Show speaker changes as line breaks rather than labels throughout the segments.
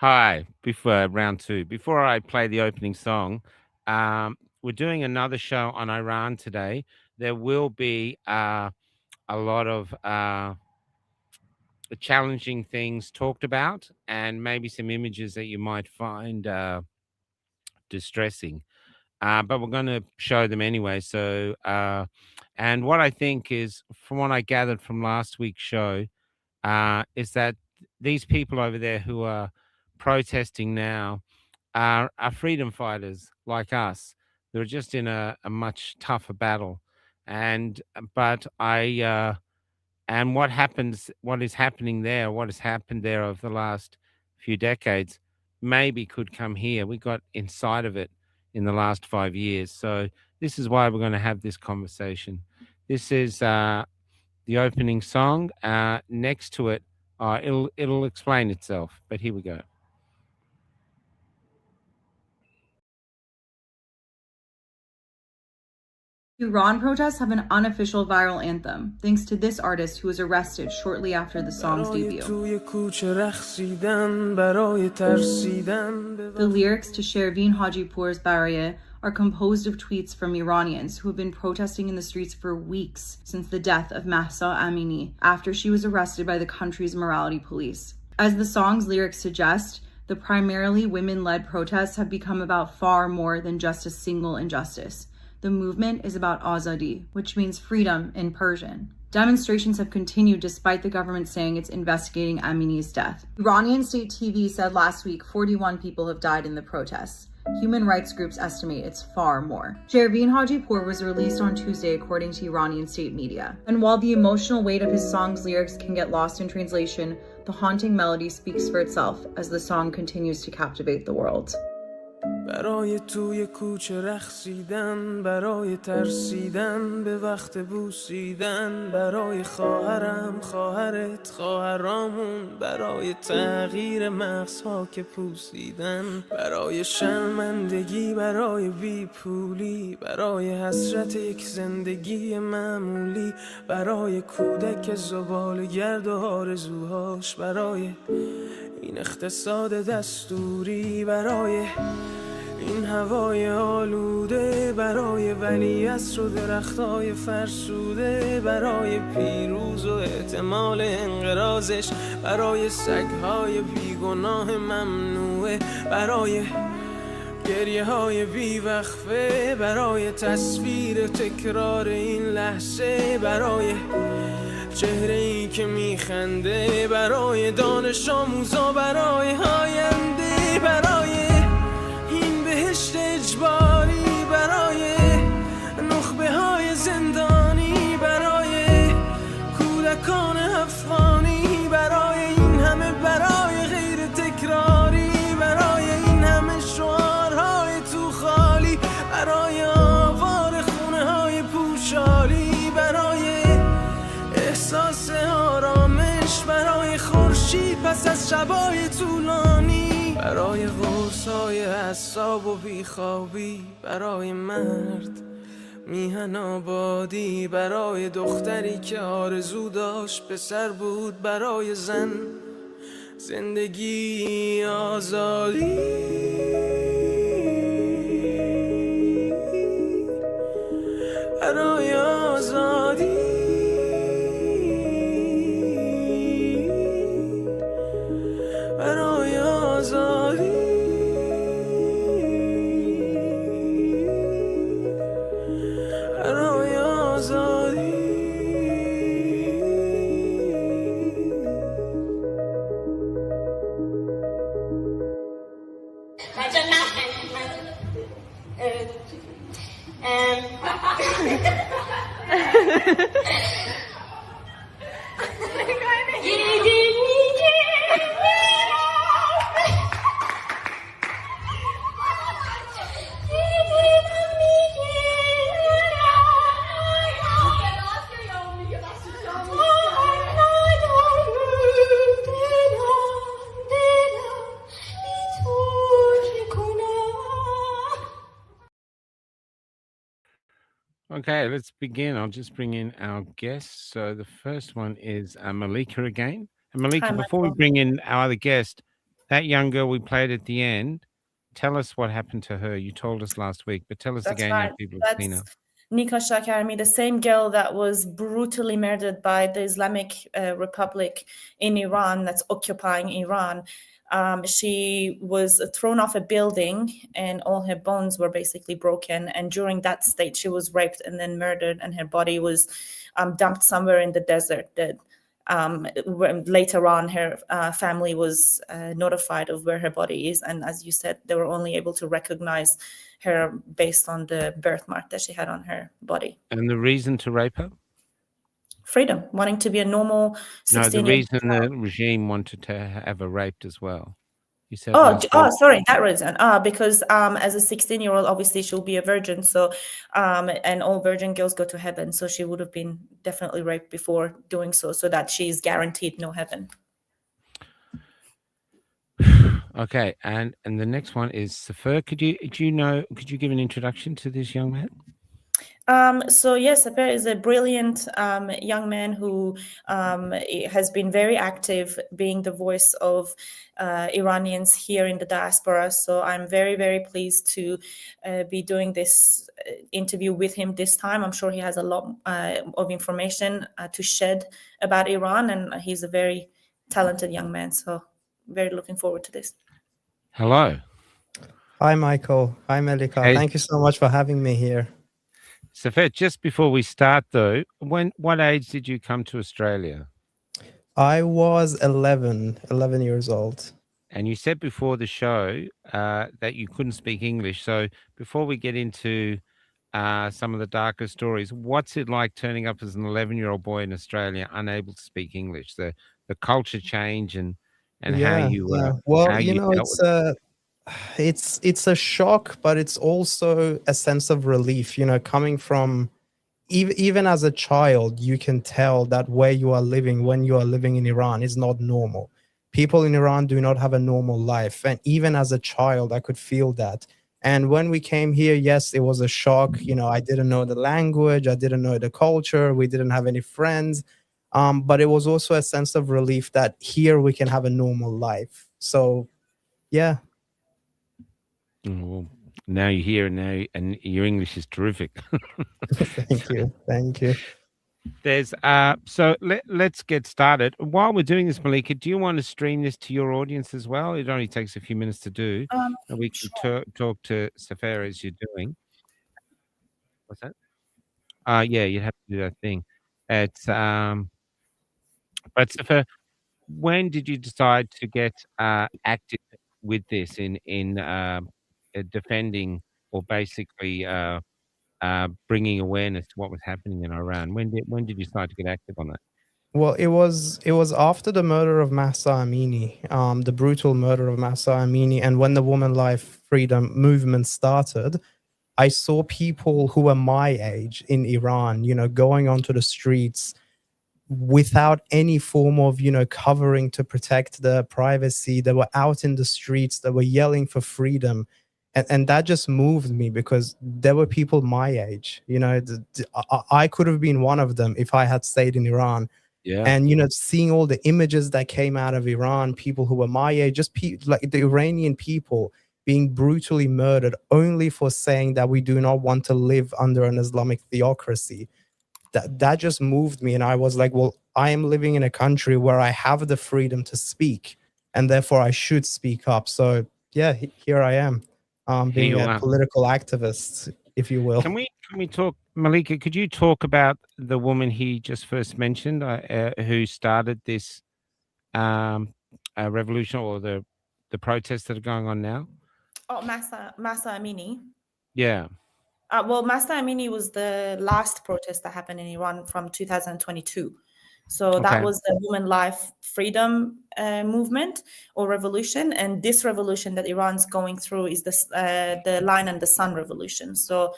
Hi, before round two. Before I play the opening song, we're doing another show on Iran today. There will be a lot of challenging things talked about and maybe some images that you might find distressing. But we're going to show them anyway. And what I think is, from what I gathered from last week's show, is that these people over there who are protesting now are freedom fighters like us. They're just in a much tougher battle, and but I and what is happening there, what has happened there over the last few decades, maybe could come here. We got inside of it in the last 5 years, so this is why we're going to have this conversation. This is the opening song. Next to it, it'll explain itself. But here we go.
Iran protests have an unofficial viral anthem, thanks to this artist who was arrested shortly after the song's debut. The lyrics to Shervin Hajipour's Baraye are composed of tweets from Iranians who have been protesting in the streets for weeks since the death of Mahsa Amini after she was arrested by the country's morality police. As the song's lyrics suggest, the primarily women-led protests have become about far more than just a single injustice. The movement is about azadi, which means freedom in Persian. Demonstrations have continued despite the government saying it's investigating Amini's death. Iranian state TV said last week 41 people have died in the protests. Human rights groups estimate it's far more. Shervin Hajipour was released on Tuesday according to Iranian state media. And while the emotional weight of his song's lyrics can get lost in translation, the haunting melody speaks for itself as the song continues to captivate the world.
برای توی کوچه رقصیدن، برای ترسیدن به وقت بوسیدن، برای خواهرم، خواهرت، خواهرامون، برای تغییر مغزها که پوسیدن، برای شرمندگی، برای بیپولی، برای حسرت یک زندگی معمولی، برای کودک زباله‌گرد و آرزوهاش، برای این اقتصاد دستوری، برای این هوای آلوده، برای ولیعصر و درختای فرسوده، برای پیروز و احتمال انقراضش، برای سگهای بیگناه ممنوعه، برای گریه های بیوقفه، برای تصویر تکرار این لحظه، برای چهره ای که میخنده، برای دانش آموزا، برای آینده، برای این بهشت اجباری، برای نخبه های زندانی، برای کودکان افغانی، برای این همه برای غیر تکراری، برای این همه شعارهای تو خالی، برای آوار خونه های پوشالی، برای احساس آرامش، برای خورشید پس از شبای طولانی، برای قرصای اعصاب و بیخوابی، برای مرد میهن آبادی، برای دختری که آرزو داشت پسر بود، برای زن زندگی آزادی، برای آزادی، برای آزادی، برای آزادی.
بچه نخند
Okay, let's begin. I'll just bring in our guests. So the first one is Melika again. And Melika,
Hi,
before we
Michael.
bring in our other guest, that young girl we played at the end, tell us what happened to her. You told us last week, but tell us
That's
again now
right.
people have seen her.
That's Nika Shakarmi, the same girl that was brutally murdered by the Islamic Republic in Iran, that's occupying Iran. She was thrown off a building and all her bones were basically broken. And during that state, she was raped and then murdered, and her body was dumped somewhere in the desert dead. Later on, her family was notified of where her body is. And as you said, they were only able to recognize her based on the birthmark that she had on her body.
And the reason to rape her?
Freedom, wanting to be a normal 16-year-old.
No, the reason the regime wanted to have her raped as well. You said
Sorry, that reason. Because as a 16-year-old, obviously she'll be a virgin. So, and all virgin girls go to heaven. So she would have been definitely raped before doing so that she's guaranteed no heaven.
Okay, and the next one is Sepehr. Could you give an introduction to this young man?
So yes, Sepehr is a brilliant young man who has been very active, being the voice of Iranians here in the diaspora. So I'm very, very pleased to be doing this interview with him this time. I'm sure he has a lot of information to shed about Iran, and he's a very talented young man. So very looking forward to this.
Hello.
Hi, Michael. Hi, Melika.
Hey.
Thank you so much for having me here.
Sepehr, just before we start though, what age did you come to Australia?
I was 11 years old.
And you said before the show that you couldn't speak English. So before we get into some of the darker stories, what's it like turning up as an 11-year-old boy in Australia unable to speak English? The culture change and how you
well,
how
you
you
know, it's a shock, but it's also a sense of relief, you know, coming from even as a child. You can tell that where you are living, when you are living in Iran, is not normal. People in Iran do not have a normal life, and even as a child I could feel that. And when we came here, yes, it was a shock. You know, I didn't know the language, I didn't know the culture, we didn't have any friends, but it was also a sense of relief that here we can have a normal life. So yeah.
Well, now you're here and your English is terrific.
Thank you.
There's so let's get started. While we're doing this, Melika, do you want to stream this to your audience as well? It only takes a few minutes to do, and we can talk to Sepehr as you're doing. What's that? Yeah, you have to do that thing. It's but Sepehr, when did you decide to get active with this in defending or basically bringing awareness to what was happening in Iran? When did you start to get active on that?
Well, it was after the murder of Mahsa Amini, the brutal murder of Mahsa Amini, and when the Woman Life Freedom movement started, I saw people who were my age in Iran, you know, going onto the streets without any form of, you know, covering to protect their privacy. They were out in the streets, they were yelling for freedom. And that just moved me, because there were people my age, you know, I could have been one of them if I had stayed in Iran.
Yeah.
And, you know, seeing all the images that came out of Iran, people who were my age, just like the Iranian people being brutally murdered only for saying that we do not want to live under an Islamic theocracy. That just moved me. And I was like, well, I am living in a country where I have the freedom to speak, and therefore I should speak up. So yeah, here I am, being a political activist, if you will.
Can we talk, Melika? Could you talk about the woman he just first mentioned, who started this revolution or the protests that are going on now?
Oh, Mahsa Amini.
Yeah.
Well, Mahsa Amini was the last protest that happened in Iran from 2022. So that was the Woman Life Freedom movement or revolution. And this revolution that Iran's going through is the Lion and the Sun revolution. So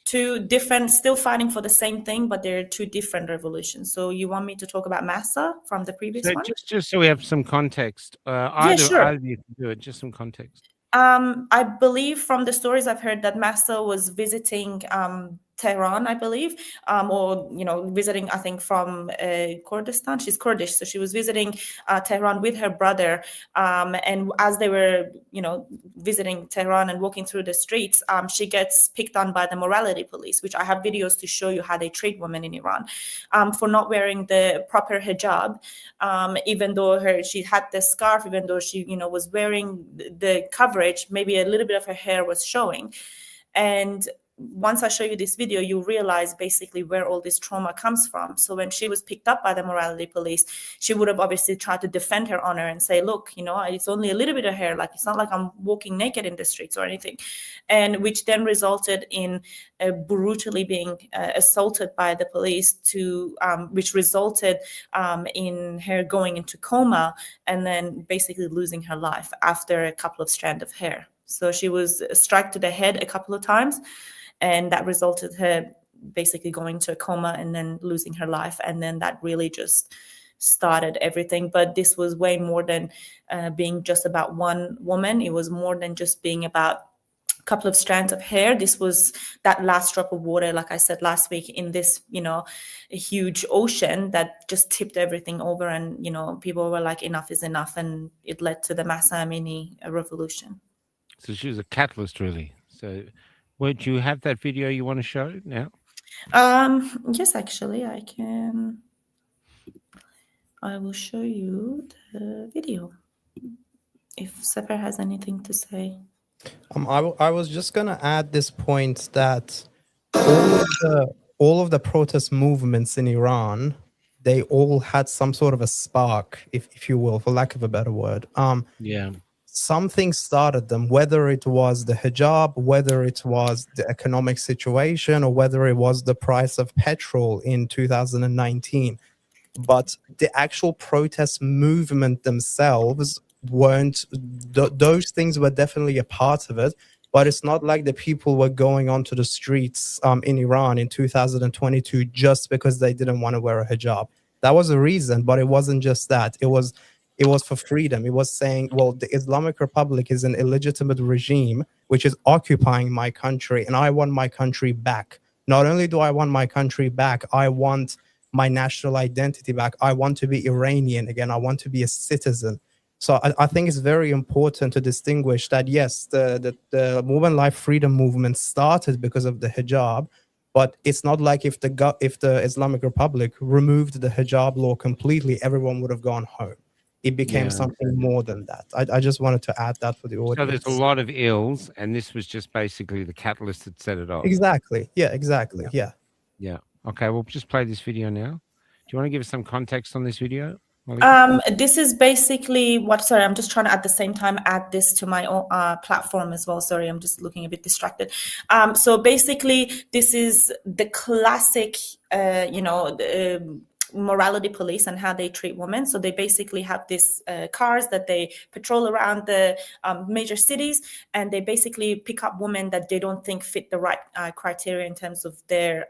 two different, still fighting for the same thing, but they're two different revolutions. So you want me to talk about Mahsa from the previous one?
Just so we have some context.
Sure.
Either you can do it, just some context.
I believe from the stories I've heard that Mahsa was visiting Tehran, I believe, or visiting, I think, from Kurdistan. She's Kurdish, so she was visiting Tehran with her brother. And as they were, visiting Tehran and walking through the streets, she gets picked on by the morality police, which I have videos to show you how they treat women in Iran, for not wearing the proper hijab, even though she had the scarf, even though she, was wearing the coverage, maybe a little bit of her hair was showing. And once I show you this video, you realize basically where all this trauma comes from. So when she was picked up by the morality police, she would have obviously tried to defend her honor and say, look, it's only a little bit of hair. Like, it's not like I'm walking naked in the streets or anything. And which then resulted in brutally being assaulted by the police, which resulted in her going into coma and then basically losing her life after a couple of strands of hair. So she was struck to the head a couple of times, and that resulted her basically going to a coma and then losing her life. And then that really just started everything. But this was way more than being just about one woman. It was more than just being about a couple of strands of hair. This was that last drop of water, like I said last week, in this, a huge ocean that just tipped everything over. And, people were like, enough is enough. And it led to the Mahsa Amini revolution.
So she was a catalyst, really. So, would you have that video you want to show now?
Yes, actually, I can. I will show you the video if Sepehr has anything to say.
I was just gonna add this point that all of the protest movements in Iran, they all had some sort of a spark, if you will, for lack of a better word.
Yeah.
Something started them, whether it was the hijab, whether it was the economic situation, or whether it was the price of petrol in 2019. But the actual protest movement themselves weren't, those things were definitely a part of it. But it's not like the people were going onto the streets in Iran in 2022 just because they didn't want to wear a hijab. That was a reason, but it wasn't just that. It was for freedom. It was saying, well, the Islamic Republic is an illegitimate regime which is occupying my country, and I want my country back. Not only do I want my country back, I want my national identity back. I want to be Iranian again. I want to be a citizen. So I think it's very important to distinguish that, yes, the women life freedom movement started because of the hijab, but it's not like if the Islamic Republic removed the hijab law completely, everyone would have gone home. It became something more than that. I just wanted to add that for the audience.
So there's a lot of ills, and this was just basically the catalyst that set it off.
Exactly. Yeah, exactly. Yeah.
Yeah. Okay, we'll just play this video now. Do you want to give us some context on this video,
Melika? This is basically sorry, I'm just trying to at the same time add this to my own platform as well. Sorry, I'm just looking a bit distracted. So basically, this is the classic, morality police and how they treat women. So they basically have these cars that they patrol around the major cities, and they basically pick up women that they don't think fit the right criteria in terms of their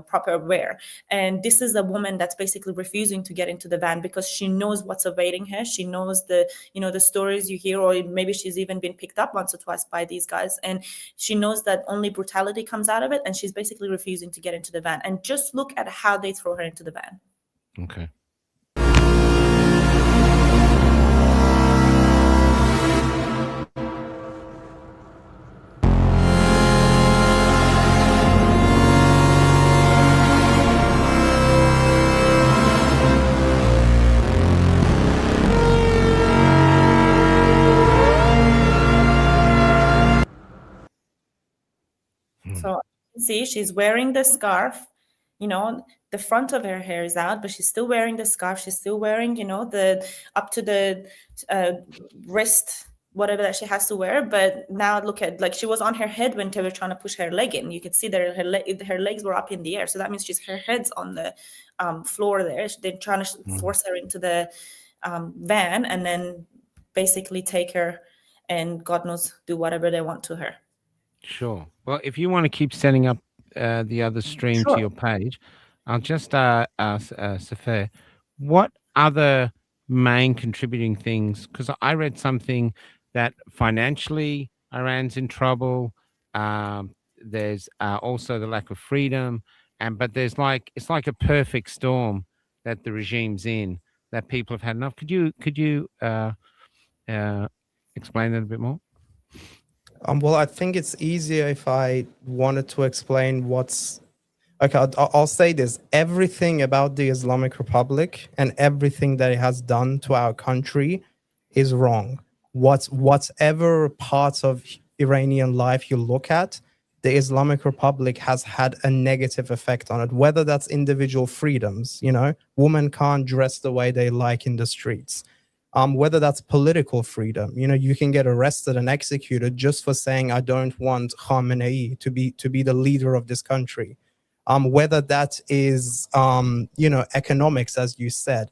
proper wear. And this is a woman that's basically refusing to get into the van because she knows what's awaiting her. She knows the stories you hear, or maybe she's even been picked up once or twice by these guys, and she knows that only brutality comes out of it, and she's basically refusing to get into the van. And just look at how they throw her into the van.
Okay.
So see, she's wearing the scarf. The front of her hair is out, but she's still wearing the scarf. She's still wearing, the up to the wrist, whatever that she has to wear. But now look at, like, she was on her head when they were trying to push her leg in. You could see that her legs were up in the air. So that means her head's on the floor there. They're trying to force her into the van and then basically take her and God knows do whatever they want to her.
Sure. Well, if you want to keep setting up the other stream to your page, I'll just ask Sepehr, what other main contributing things? Because I read something that financially Iran's in trouble. there's also the lack of freedom, and but there's like it's like a perfect storm that the regime's in, that people have had enough. Could you explain that a bit more?
Well, I think it's easier if I wanted to explain what's okay. I'll say this: everything about the Islamic Republic and everything that it has done to our country is wrong. Whatever parts of Iranian life you look at, the Islamic Republic has had a negative effect on it. Whether that's individual freedoms, women can't dress the way they like in the streets. Whether that's political freedom, you can get arrested and executed just for saying I don't want Khamenei to be the leader of this country. Whether that is economics, as you said,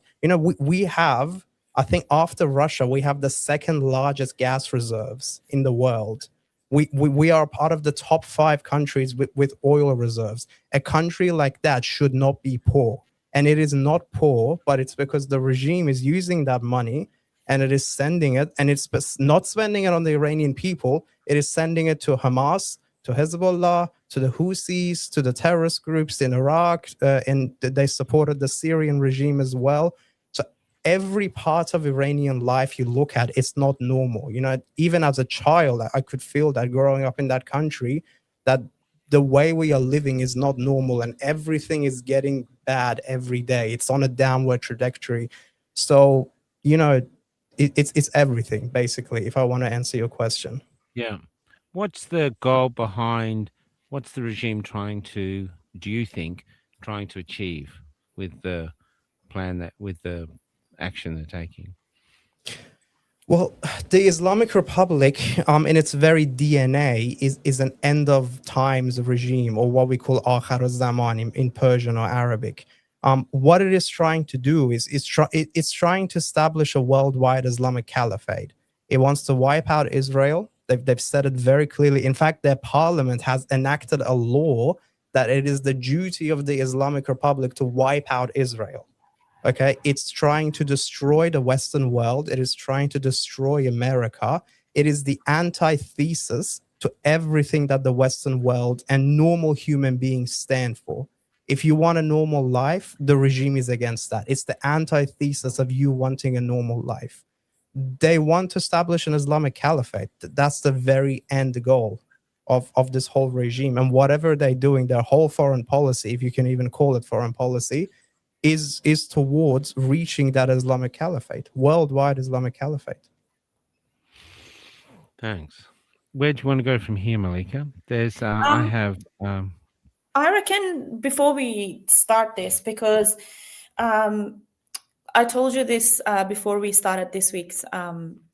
we have, I think after Russia, we have the second largest gas reserves in the world. We are part of the top 5 countries with oil reserves. A country like that should not be poor. And it is not poor, but it's because the regime is using that money and it is sending it, and it's not spending it on the Iranian people. It is sending it to Hamas, to Hezbollah, to the Houthis, to the terrorist groups in Iraq, and they supported the Syrian regime as well. So every part of Iranian life you look at, it's not normal. Even as a child, I could feel that growing up in that country, that the way we are living is not normal, and everything is getting bad every day. It's on a downward trajectory. So, it's everything, basically, if I want to answer your question.
Yeah. What's the goal behind, what's the regime do you think, trying to achieve with the plan, with the action they're taking?
Well, the Islamic Republic, in its very DNA, is an end of times regime, or what we call akhir zaman in Persian or Arabic. What it is trying to do is it's trying to establish a worldwide Islamic caliphate. It wants to wipe out Israel. They've said it very clearly. In fact, their parliament has enacted a law that it is the duty of the Islamic Republic to wipe out Israel. Okay, it's trying to destroy the Western world. It is trying to destroy America. It is the antithesis to everything that the Western world and normal human beings stand for. If you want a normal life, the regime is against that. It's the antithesis of you wanting a normal life. They want to establish an Islamic caliphate. That's the very end goal of this whole regime. And whatever they're doing, their whole foreign policy, if you can even call it foreign policy, is towards reaching that Islamic caliphate, worldwide Islamic caliphate.
Thanks. Where do you want to go from here, Melika? There's I have
I reckon before we start this, because I told you this before we started this week's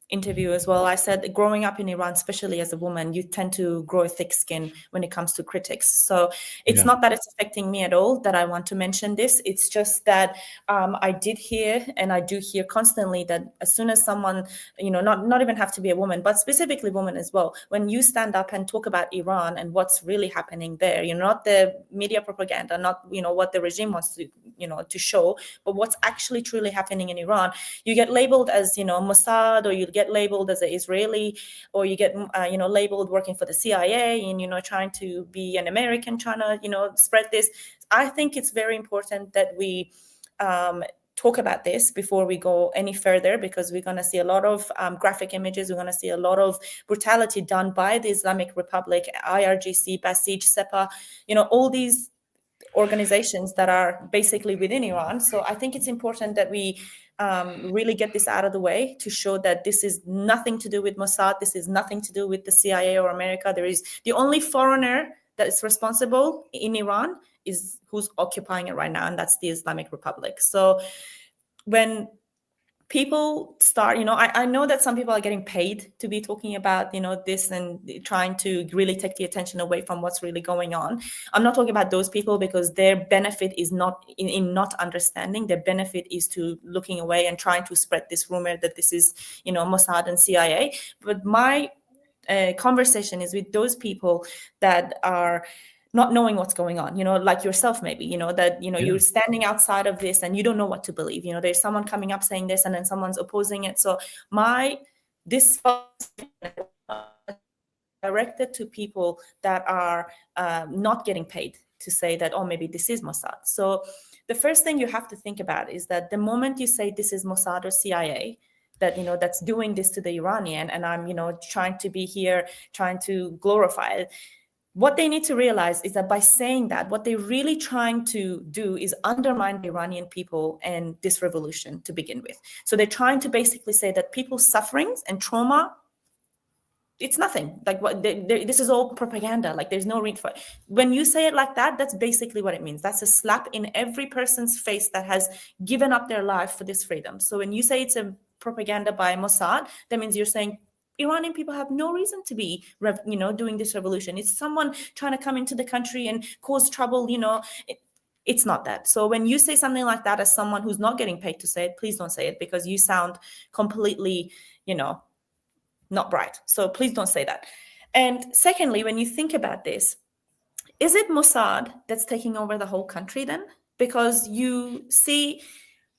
interview as well. I said growing up in Iran, especially as a woman, you tend to grow a thick skin when it comes to critics. So it's not that it's affecting me at all that I want to mention this. It's just that I did hear, and I do hear constantly, that as soon as someone, not even have to be a woman, but specifically women as well, when you stand up and talk about Iran and what's really happening there, not the media propaganda, not what the regime wants to to show, but what's actually truly happening in Iran, you get labeled as Mossad, or you get labeled as an Israeli, or you get labeled working for the CIA and trying to be an American, trying to spread this. I think it's very important that we talk about this before we go any further, because we're going to see a lot of graphic images. We're going to see a lot of brutality done by the Islamic Republic, IRGC, Basij, Sepehr, all these organizations that are basically within Iran. So I think it's important that we really get this out of the way, to show that this is nothing to do with Mossad. This is nothing to do with the CIA or America. There is the only foreigner that is responsible in Iran is who's occupying it right now, and that's the Islamic Republic. So when people start, I know that some people are getting paid to be talking about, this and trying to really take the attention away from what's really going on. I'm not talking about those people, because their benefit is not in not understanding. Their benefit is to looking away and trying to spread this rumor that this is, Mossad and CIA. But my conversation is with those people that are not knowing what's going on, like yourself, maybe, that, you're standing outside of this and you don't know what to believe. There's someone coming up saying this and then someone's opposing it. So this directed to people that are not getting paid to say that, oh, maybe this is Mossad. So the first thing you have to think about is that the moment you say this is Mossad or CIA, that, you know, that's doing this to the Iranian, and I'm, you know, trying to be here, trying to glorify it. What they need to realize is that by saying that, what they're really trying to do is undermine the Iranian people and this revolution to begin with. So they're trying to basically say that people's sufferings and trauma, it's nothing. Like, what this is all propaganda. Like, there's no reason for it. When you say it like that, that's basically what it means. That's a slap in every person's face that has given up their life for this freedom. So when you say it's a propaganda by Mossad, that means you're saying Iranian people have no reason to be, doing this revolution. It's someone trying to come into the country and cause trouble. It's not that. So when you say something like that as someone who's not getting paid to say it, please don't say it, because you sound completely, not bright. So please don't say that. And secondly, when you think about this, is it Mossad that's taking over the whole country then? Because you see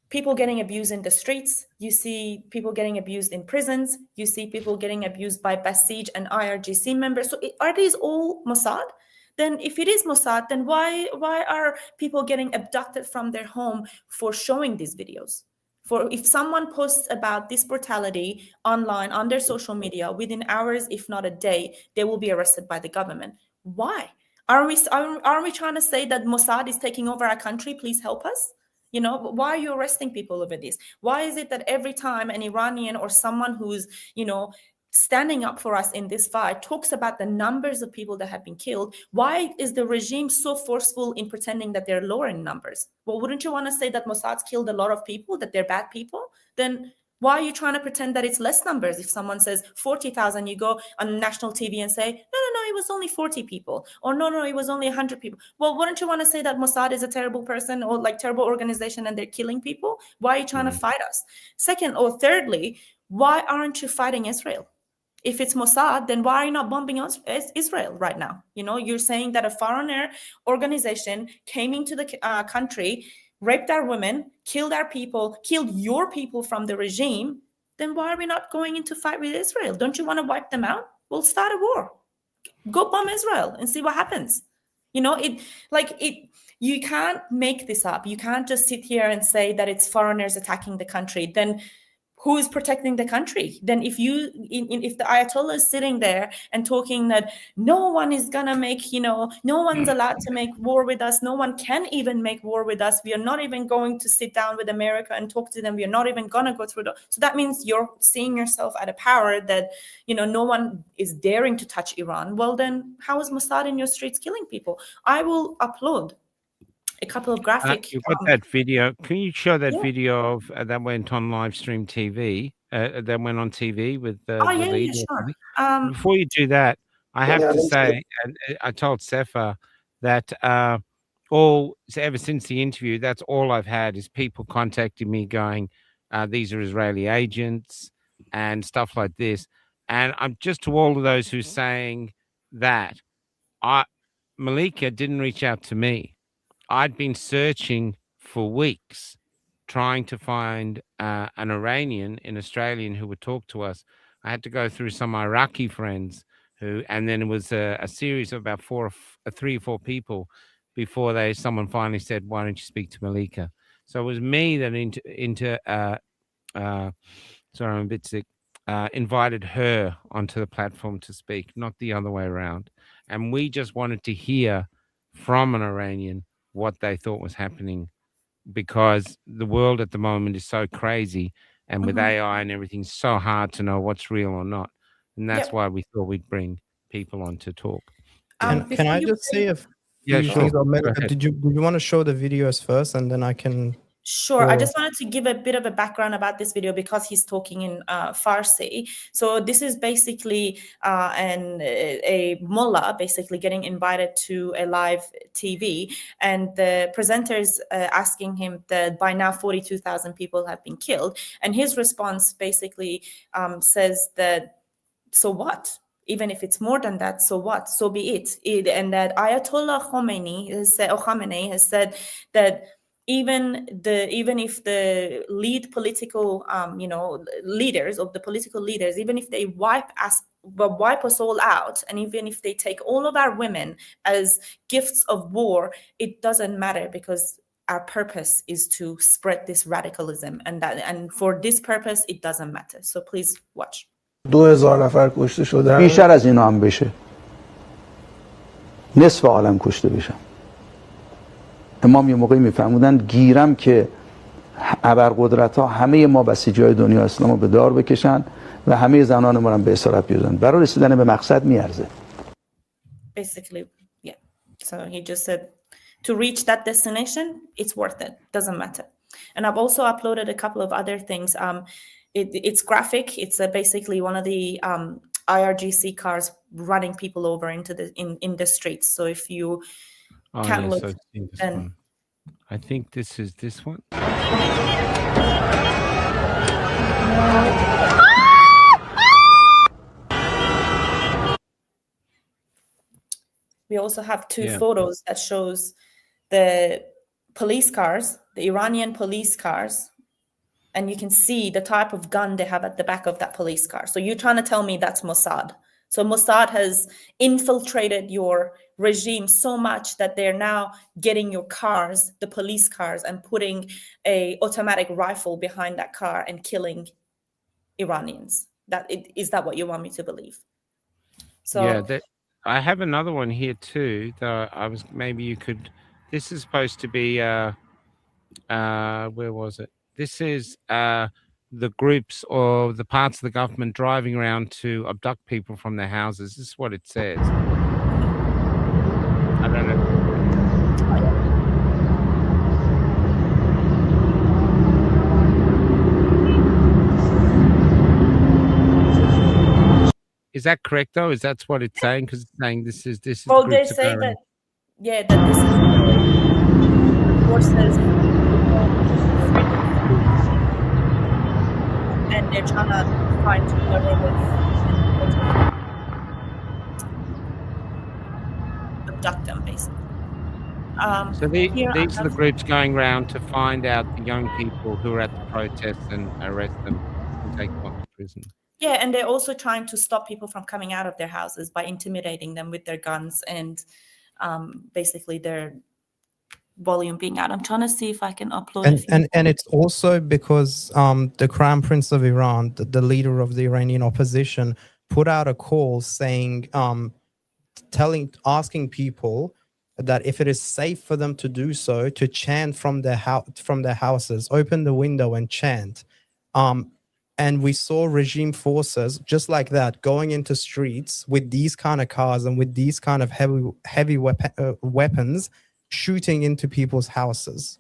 people getting abused in the streets, you see people getting abused in prisons, you see people getting abused by Basij and IRGC members. So are these all Mossad? Then if it is Mossad, then why are people getting abducted from their home for showing these videos? For if someone posts about this brutality online on their social media, within hours, if not a day, they will be arrested by the government. Why? Are we trying to say that Mossad is taking over our country? Please help us. Why are you arresting people over this? Why is it that every time an Iranian or someone who's, standing up for us in this fight talks about the numbers of people that have been killed, why is the regime so forceful in pretending that they're lower in numbers? Well, wouldn't you want to say that Mossad's killed a lot of people, that they're bad people? Then why are you trying to pretend that it's less numbers? If someone says 40,000, you go on national TV and say, no, it was only 40 people. Or no, it was only 100 people. Well, wouldn't you want to say that Mossad is a terrible person or like terrible organization and they're killing people? Why are you trying to fight us? Second or thirdly, why aren't you fighting Israel? If it's Mossad, then why are you not bombing Israel right now? You're saying that a foreigner organization came into the country, raped our women, killed our people, killed your people from the regime. Then why are we not going into fight with Israel? Don't you want to wipe them out? We'll start a war. Go bomb Israel and see what happens. You can't make this up. You can't just sit here and say that it's foreigners attacking the country. Then who is protecting the country? Then if the Ayatollah is sitting there and talking that no one is gonna make, no one's allowed to make war with us, no one can even make war with us, we are not even going to sit down with America and talk to them, we are not even gonna go through so that means you're seeing yourself at a power that, no one is daring to touch Iran. Well, then how is Mossad in your streets killing people? I will upload a couple of graphic.
You've got that video. Can you show that video of that went on live stream TV? That went on TV with the leader.
Sure.
Before you do that, I have to say, and I told Sepehr that ever since the interview, that's all I've had is people contacting me going, these are Israeli agents and stuff like this. And I'm just to all of those who are saying that Melika didn't reach out to me. I'd been searching for weeks, trying to find an Iranian, an Australian who would talk to us. I had to go through some Iraqi friends and then it was a series of about 3 or 4 people before someone finally said, "Why don't you speak to Melika?" So it was me that sorry, I'm a bit sick. Invited her onto the platform to speak, not the other way around. And we just wanted to hear from an Iranian what they thought was happening, because the world at the moment is so crazy, and with AI and everything, it's so hard to know what's real or not. And that's why we thought we'd bring people on to talk.
Can I just say a few things? Did you want to show the videos first, and then I can?
Sure. I just wanted to give a bit of a background about this video because he's talking in Farsi. So this is basically a mullah basically getting invited to a live TV, and the presenters asking him that by now 42,000 people have been killed. And his response basically says that, so what? Even if it's more than that, so what? So be it. And that Ayatollah Khamenei has said that even if the lead political leaders of the political leaders, even if they wipe us all out, and even if they take all of our women as gifts of war, it doesn't matter, because our purpose is to spread this radicalism, and for this purpose it doesn't matter. So please watch.
2000 نفر کشته شدن.
بیشتر از اینا هم بشه. نصف عالم کشته بشن. امام یه موقعی میفهمودن گیرم که ابرقدرت‌ها همه ما بسیجای دنیا اسلامو به دار بکشن و همه زنان ما رو به اسارت بیارن. برای رسیدن به مقصد میارزه.
Basically, yeah. So he just said to reach that destination, it's worth it. Doesn't matter. And I've also uploaded a couple of other things. It's graphic. It's basically one of the IRGC cars running people over into in the streets. So if you can't look, then
I think this is this one.
we also have two photos that shows the police cars, the Iranian police cars, and you can see the type of gun they have at the back of that police car. So you're trying to tell me that's Mossad. So Mossad has infiltrated your regime so much that they're now getting your cars, the police cars, and putting a automatic rifle behind that car and killing Iranians. Is that what you want me to believe? So
yeah, I have another one here too. Maybe you could. This is supposed to be. Where was it? This is the groups or the parts of the government driving around to abduct people from their houses. This is what it says. I don't know. Is that correct though? Is that what it's saying? Because it's saying this is.
Well, they say that that this is forces, and they're trying to find whoever was abduct them, basically.
So these are the groups going around to find out the young people who are at the protests and arrest them and take them off to prison.
Yeah, and they're also trying to stop people from coming out of their houses by intimidating them with their guns and basically their volume being out. I'm trying to see if I can upload
and it's also because the Crown Prince of Iran, the leader of the Iranian opposition, put out a call saying, asking people that if it is safe for them to do so, to chant from their houses, open the window and chant. And we saw regime forces just like that going into streets with these kind of cars and with these kind of heavy weapons, shooting into people's houses.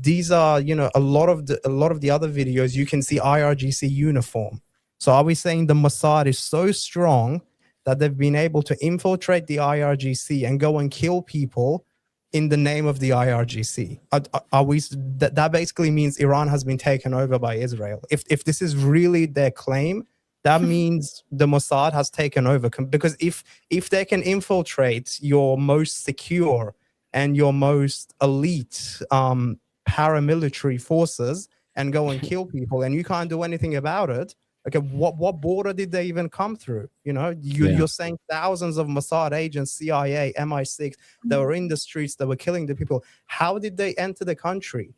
These are a lot of the other videos you can see IRGC uniform. So are we saying the Mossad is so strong that they've been able to infiltrate the IRGC and go and kill people in the name of the IRGC? That basically means Iran has been taken over by Israel. If this is really their claim, that means the Mossad has taken over, because if they can infiltrate your most secure and your most elite paramilitary forces and go and kill people, and you can't do anything about it, okay, what border did they even come through? You're saying thousands of Mossad agents, CIA, MI6, that were in the streets, that were killing the people. How did they enter the country?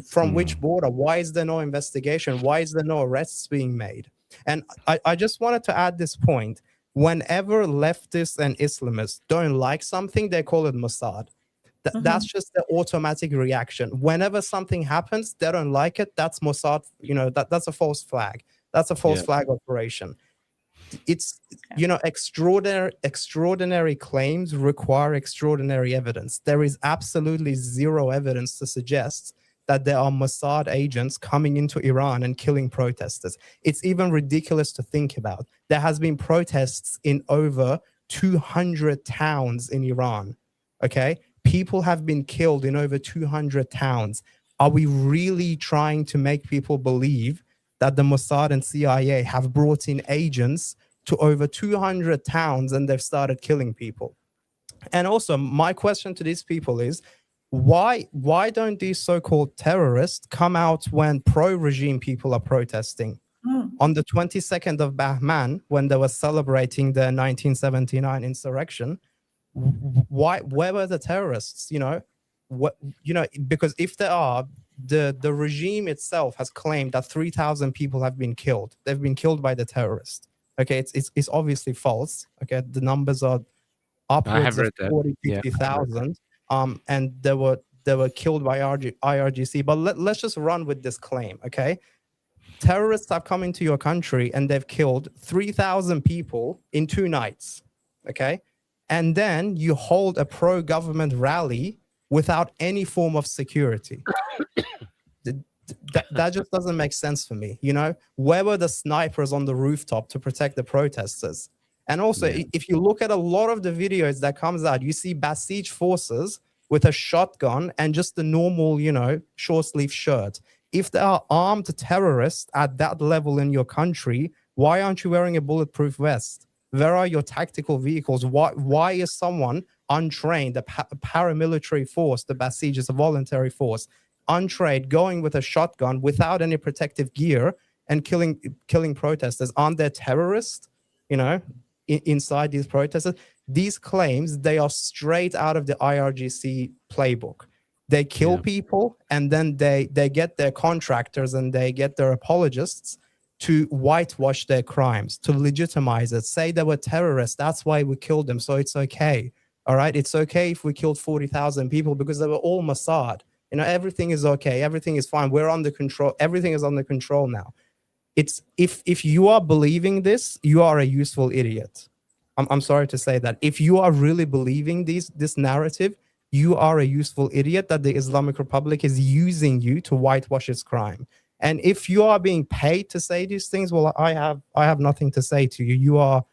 From which border? Why is there no investigation? Why is there no arrests being made? And I just wanted to add this point. Whenever leftists and Islamists don't like something, they call it Mossad. That's just the automatic reaction. Whenever something happens, they don't like it, that's Mossad. That's a false flag. That's a false flag operation. It's, extraordinary claims require extraordinary evidence. There is absolutely zero evidence to suggest that there are Mossad agents coming into Iran and killing protesters. It's even ridiculous to think about. There has been protests in over 200 towns in Iran. Okay? People have been killed in over 200 towns. Are we really trying to make people believe that the Mossad and CIA have brought in agents to over 200 towns and they've started killing people? And also, my question to these people is, Why don't these so-called terrorists come out when pro-regime people are protesting? On the 22nd of Bahman, when they were celebrating the 1979 insurrection, where were the terrorists? Because if there are, the regime itself has claimed that 3,000 people have been killed. They've been killed by the terrorists. Okay, it's obviously false. Okay, the numbers are upwards of
read that.
40,
Yeah,
50,000. And they were killed by IRGC. But let's just run with this claim, okay? Terrorists have come into your country and they've killed 3,000 people in 2 nights, okay? And then you hold a pro-government rally without any form of security. That just doesn't make sense for me, Where were the snipers on the rooftop to protect the protesters? And also, if you look at a lot of the videos that comes out, you see Basij forces with a shotgun and just a normal, short sleeve shirt. If there are armed terrorists at that level in your country, why aren't you wearing a bulletproof vest? Where are your tactical vehicles? Why is someone untrained, a paramilitary force, the Basij is a voluntary force, untrained, going with a shotgun without any protective gear and killing protesters? Aren't there terrorists, inside these protesters? These claims, they are straight out of the IRGC playbook. They kill people, and then they get their contractors and they get their apologists to whitewash their crimes, to legitimize it, say they were terrorists, that's why we killed them, so it's okay. All right, it's okay if we killed 40,000 people because they were all Mossad. Everything is okay, everything is fine, we're under control, everything is under control now. It's if you are believing this, you are a useful idiot. I'm sorry to say that. If you are really believing this narrative, you are a useful idiot that the Islamic Republic is using you to whitewash its crime. And if you are being paid to say these things, well, I have nothing to say to you.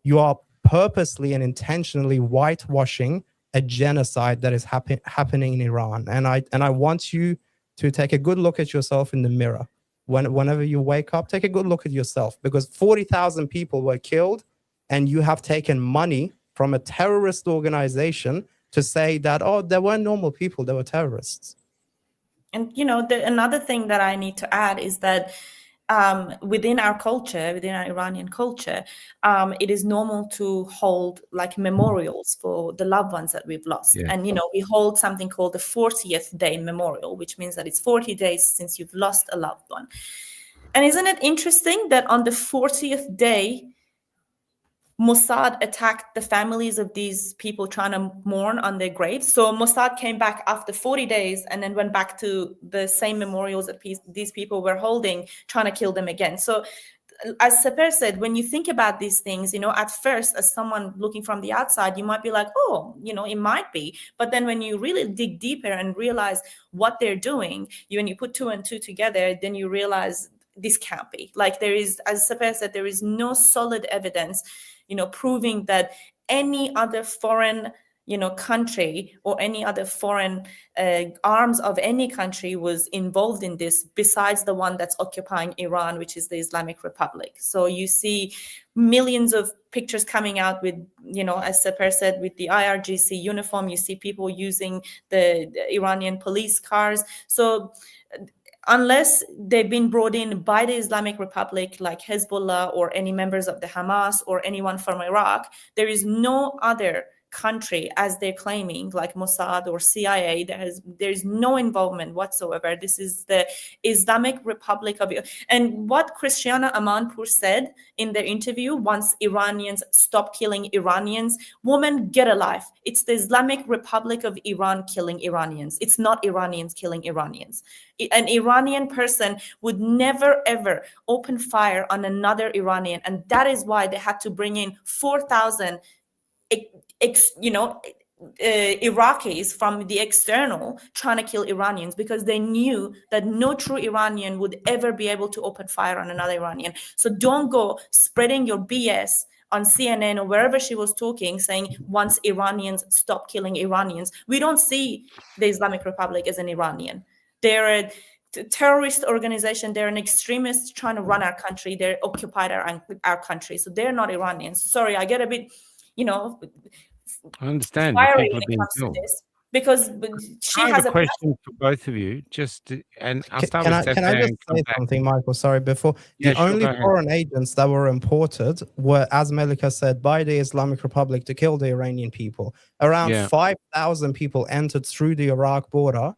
You are purposely and intentionally whitewashing a genocide that is happening in Iran. And I want you to take a good look at yourself in the mirror. Whenever you wake up, take a good look at yourself, because 40,000 people were killed, and you have taken money from a terrorist organization to say that, oh, there weren't normal people, they were terrorists.
And, another thing that I need to add is that within our culture, within our Iranian culture, it is normal to hold like memorials for the loved ones that we've lost. Yeah. And, we hold something called the 40th day memorial, which means that it's 40 days since you've lost a loved one. And isn't it interesting that on the 40th day, Mossad attacked the families of these people trying to mourn on their graves. So Mossad came back after 40 days and then went back to the same memorials that these people were holding, trying to kill them again. So as Sepehr said, when you think about these things, at first, as someone looking from the outside, you might be like, oh, it might be. But then when you really dig deeper and realize what they're doing, when you put 2 and 2 together, then you realize this can't be. Like there is, as Sepehr said, there is no solid evidence proving that any other foreign, country or any other foreign arms of any country was involved in this besides the one that's occupying Iran, which is the Islamic Republic. So you see millions of pictures coming out with, as Sepehr said, with the IRGC uniform. You see people using the Iranian police cars. So unless they've been brought in by the Islamic Republic, like Hezbollah or any members of the Hamas or anyone from Iraq, there is no other country, as they're claiming, like Mossad or CIA. There's no involvement whatsoever. This is the Islamic Republic of Iran. And what Christiana Amanpour said in their interview, once Iranians stop killing Iranians, woman, get a life. It's the Islamic Republic of Iran killing Iranians. It's not Iranians killing Iranians. An Iranian person would never, ever open fire on another Iranian. And that is why they had to bring in 4,000 Iraqis from the external trying to kill Iranians, because they knew that no true Iranian would ever be able to open fire on another Iranian. So don't go spreading your BS on CNN or wherever she was talking, saying once Iranians stop killing Iranians. We don't see the Islamic Republic as an Iranian. They're a terrorist organization. They're an extremist trying to run our country. They're occupied our country. So they're not Iranians. Sorry, I get a bit,
I understand.
fiery when it comes to this, because she
I have
has
a
a
question for both of you, and I'll start
Can
with
I
Sepehr
just
and come
say
back.
something, Michael? Sorry, before
Yeah,
the
sure,
only
go ahead.
foreign agents that were imported were, as Melika said, by the Islamic Republic to kill the Iranian people. Around
Yeah.
5,000 people entered through the Iraq border,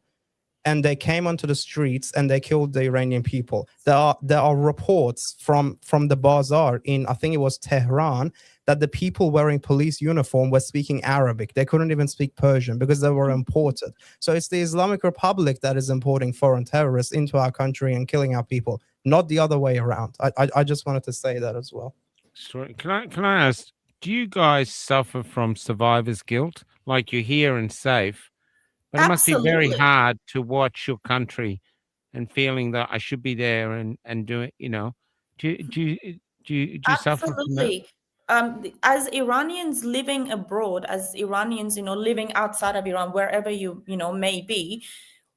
and they came onto the streets and they killed the Iranian people. There are reports from the bazaar in, I think it was Tehran, that the people wearing police uniform were speaking Arabic. They couldn't even speak Persian because they were imported. So it's the Islamic Republic that is importing foreign terrorists into our country and killing our people, not the other way around. I just wanted to say that as well.
Sure. Can I ask, do you guys suffer from survivor's guilt? Like you're here and safe, but it must be very
Absolutely.
hard to watch your country and feeling that I should be there and do it, do you suffer from that?
Absolutely. As Iranians living abroad, as Iranians, living outside of Iran, wherever you may be,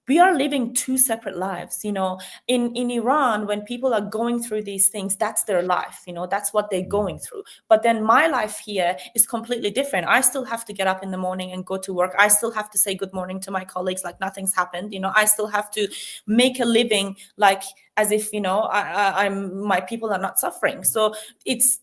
we are living two separate lives. In Iran, when people are going through these things, that's their life. That's what they're going through. But then my life here is completely different. I still have to get up in the morning and go to work. I still have to say good morning to my colleagues like nothing's happened. I still have to make a living like as if I'm my people are not suffering. So it's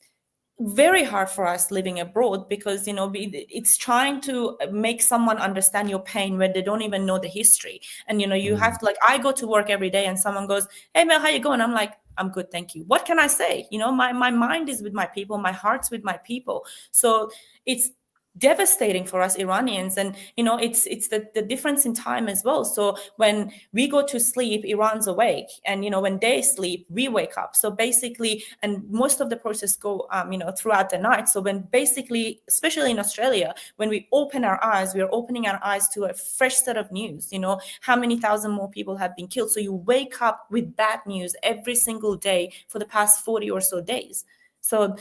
very hard for us living abroad because it's trying to make someone understand your pain when they don't even know the history. And you have to, like, I go to work every day and someone goes, "Hey Mel, how you going?" I'm like, "I'm good, thank you." What can I say? My mind is with my people, my heart's with my people. So it's devastating for us Iranians. And it's the difference in time as well. So when we go to sleep, Iran's awake, and when they sleep, we wake up. So basically, and most of the process go throughout the night. So when basically, especially in Australia, when we open our eyes, we are opening our eyes to a fresh set of news. How many thousand more people have been killed. So you wake up with bad news every single day for the past 40 or so days. So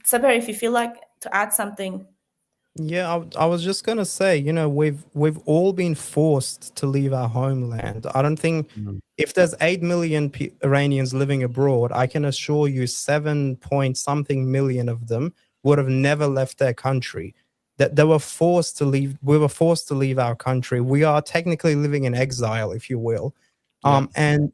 Sepehr, if you feel like to add something.
Yeah, I was just gonna say, we've all been forced to leave our homeland. I don't think if there's 8 million Iranians living abroad, I can assure you 7 point something million of them would have never left their country. That they were forced to leave. We were forced to leave our country. We are technically living in exile, if you will.
Yeah.
And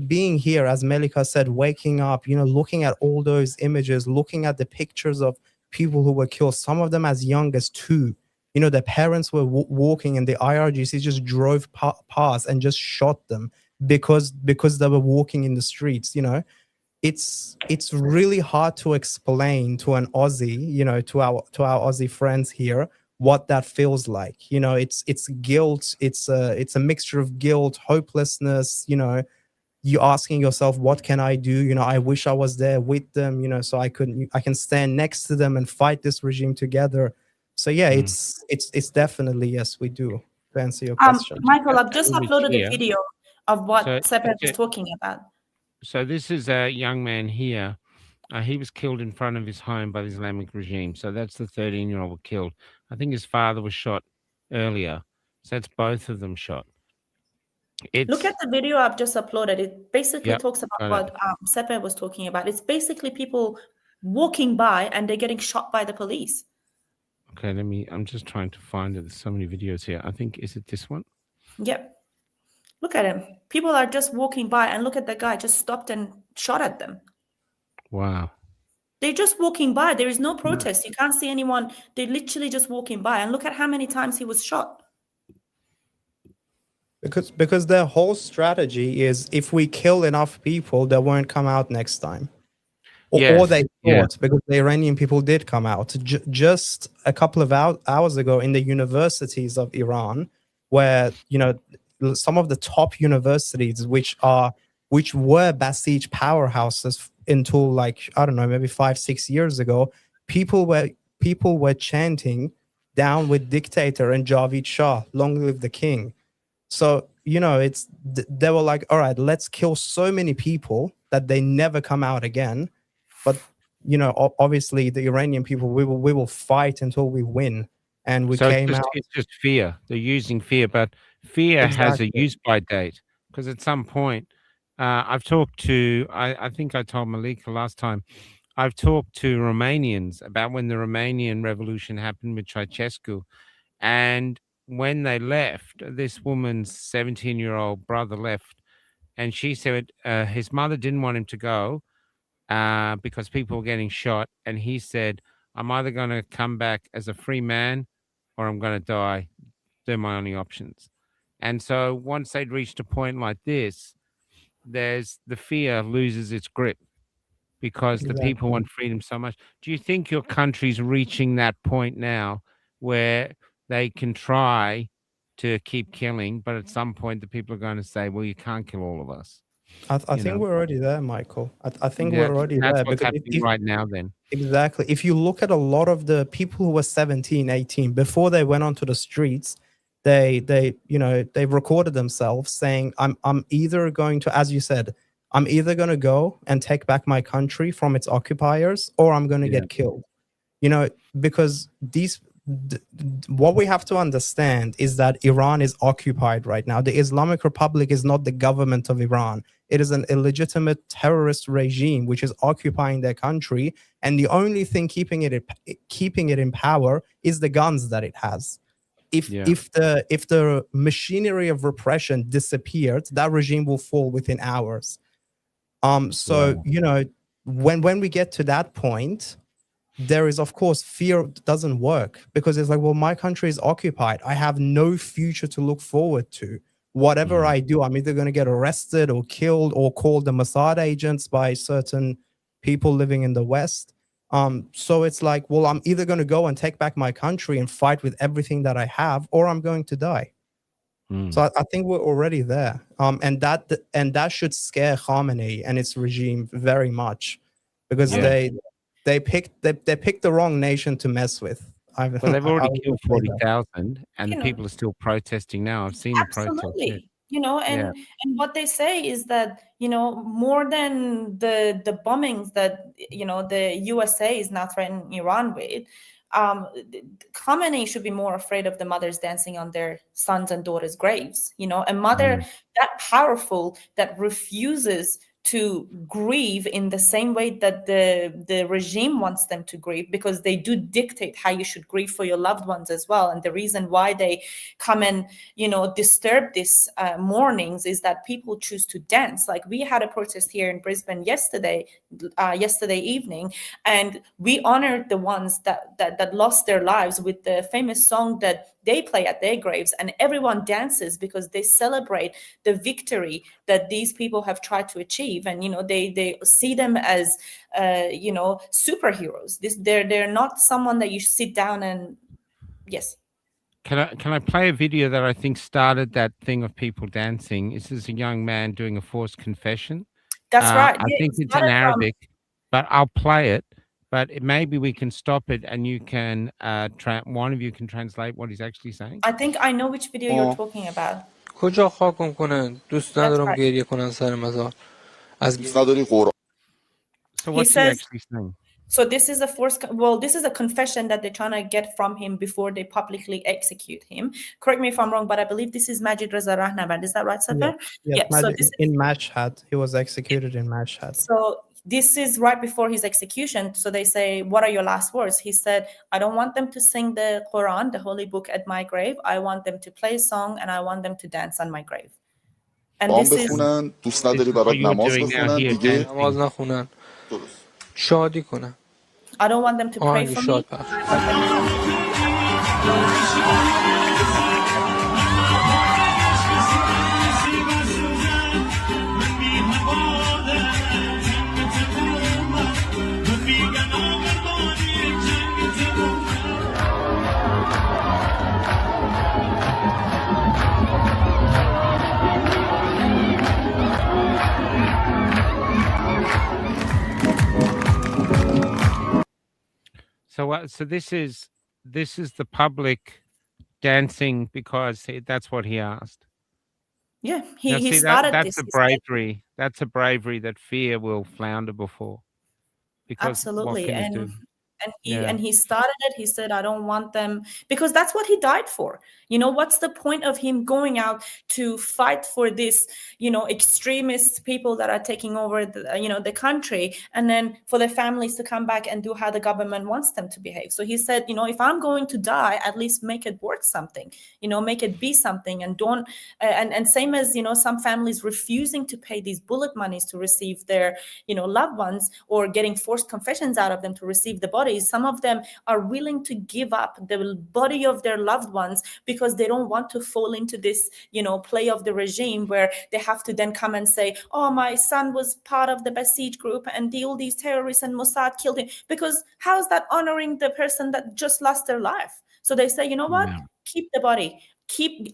being here, as Melika said, waking up, looking at all those images, looking at the pictures of people who were killed, some of them as young as 2. Their parents were walking and the IRGC just drove past and just shot them because they were walking in the streets. It's really hard to explain to an Aussie, to our Aussie friends here, what that feels like. It's guilt. It's a mixture of guilt, hopelessness. You asking yourself, what can I do? I wish I was there with them, so I can stand next to them and fight this regime together. So yeah, it's definitely, yes, we do, to answer your question.
Michael, I've just
Over
uploaded
here.
a video of what
So-
Sepehr was
so-
talking about.
So this is a young man here. He was killed in front of his home by the Islamic regime. So that's the 13-year-old killed. I think his father was shot earlier. So that's both of them shot.
Look at the video I've just uploaded. It basically
Yep,
talks about
got
what Sepehr was talking about. It's basically people walking by and they're getting shot by the police.
Okay, I'm just trying to find it. There's so many videos here. I think, is it this one?
Yep. Look at him. People are just walking by and look at the guy just stopped and shot at them.
Wow.
They're just walking by. There is no protest. You can't see anyone. They're literally just walking by. And look at how many times he was shot.
Because their whole strategy is, if we kill enough people, they won't come out next time. Or they thought,
yeah.
because the Iranian people did come out. Just a couple of hours ago in the universities of Iran, where some of the top universities, which were Basij powerhouses until, like, I don't know, maybe 5-6 years ago, people were chanting, "Down with dictator and Javid Shah, long live the king." So they were like, all right, let's kill so many people that they never come out again. But obviously the Iranian people, we will fight until we win. And we came out.
It's just fear. They're using fear, but fear has a use-by date, because at some point, I've talked to, I think I told Melika last time, I've talked to Romanians about when the Romanian revolution happened with Ceausescu, and when they left, this woman's 17-year-old brother left, and she said his mother didn't want him to go because people were getting shot, and he said, "I'm either going to come back as a free man, or I'm going to die. They're my only options." And so once they'd reached a point like this, there's the fear loses its grip because the people
Exactly.
want freedom so much. Do you think your country's reaching that point now where they can try to keep killing, but at some point the people are going to say, "Well, you can't kill all of us."
I
You
think
know,
we're already there, Michael. I think
yeah,
we're already
that's
there
what's
because
happening right now. Then,
exactly. If you look at a lot of the people who were 17, 18, before they went onto the streets, they recorded themselves saying, I'm either going to, as you said, I'm either going to go and take back my country from its occupiers, or I'm going to
yeah,
get killed. Because what we have to understand is that Iran is occupied right now. The Islamic Republic is not the government of Iran. It is an illegitimate terrorist regime which is occupying their country, and the only thing keeping it in power is the guns that it has. If
yeah,
if the machinery of repression disappeared, that regime will fall within hours. So
wow,
when we get to that point, there is, of course, fear doesn't work, because it's like, well, my country is occupied. I have no future to look forward to. Whatever I do, I'm either going to get arrested or killed or called the Mossad agents by certain people living in the West. So it's like, well, I'm either going to go and take back my country and fight with everything that I have, or I'm going to die. So I think we're already there. And that should scare Khamenei and its regime very much, because
yeah.
they picked the wrong nation to mess with.
Well, they've already
would
killed
say that.
40,000, and the
You know,
people are still protesting now. I've seen the protests. Yeah,
absolutely. And
yeah,
what they say is that, more than the bombings that, the USA is now threatening Iran with, Khamenei should be more afraid of the mothers dancing on their sons and daughters' graves. A mother that powerful that refuses to grieve in the same way that the regime wants them to grieve, because they do dictate how you should grieve for your loved ones as well. And the reason why they come and disturb these mornings is that people choose to dance. Like, we had a protest here in Brisbane yesterday evening, and we honored the ones that lost their lives with the famous song that they play at their graves, and everyone dances because they celebrate the victory that these people have tried to achieve. And they see them as superheroes. They're not someone that you sit down and yes.
Can I play a video that I think started that thing of people dancing? This is a young man doing a forced confession.
That's right.
I
Yeah,
think
it
it's in
started from
Arabic, but I'll play it. But maybe we can stop it, and you can one of you can translate what he's actually saying.
I think I know which video you're talking about.
کجا خاکم کنن دوست
That's
ندارم
right.
گریه کنن سر مزار از
So
He
what's he
says,
actually saying?
so this is this is a confession that they're trying to get from him before they publicly execute him. Correct me if I'm wrong, but I believe this is Majid Reza Rahnavard. Is that right, Sepehr?
Yes,
Yeah. So this
in Mashhad, he was executed in Mashhad.
So this is right before his execution. So they say, what are your last words? He said, I don't want them to sing the Quran, the holy book, at my grave. I want them to play a song, and I want them to dance on my grave. And this is
This is what you're doing now here, dancing.
نماز نخونن شادی کنن
I don't want them to pray
آهنگ
for
شاد
me.
پخش
So this is the public dancing because that's what he asked.
Yeah,
Now,
he
see,
started
that's
this.
a bravery. That's a bravery that fear will flounder before. Because
Absolutely.
what can it do?
and he started it. He said, I don't want them, because that's what he died for. What's the point of him going out to fight for this, extremist people that are taking over the country, and then for their families to come back and do how the government wants them to behave. So he said, if I'm going to die, at least make it worth something, make it be something, and don't and same as some families refusing to pay these bullet monies to receive their loved ones, or getting forced confessions out of them to receive the bodies. Some of them are willing to give up the body of their loved ones because they don't want to fall into this play of the regime, where they have to then come and say, oh, my son was part of the Basij group and all these terrorists and Mossad killed him. Because how's that honoring the person that just lost their life? So they say, you know what, keep the body.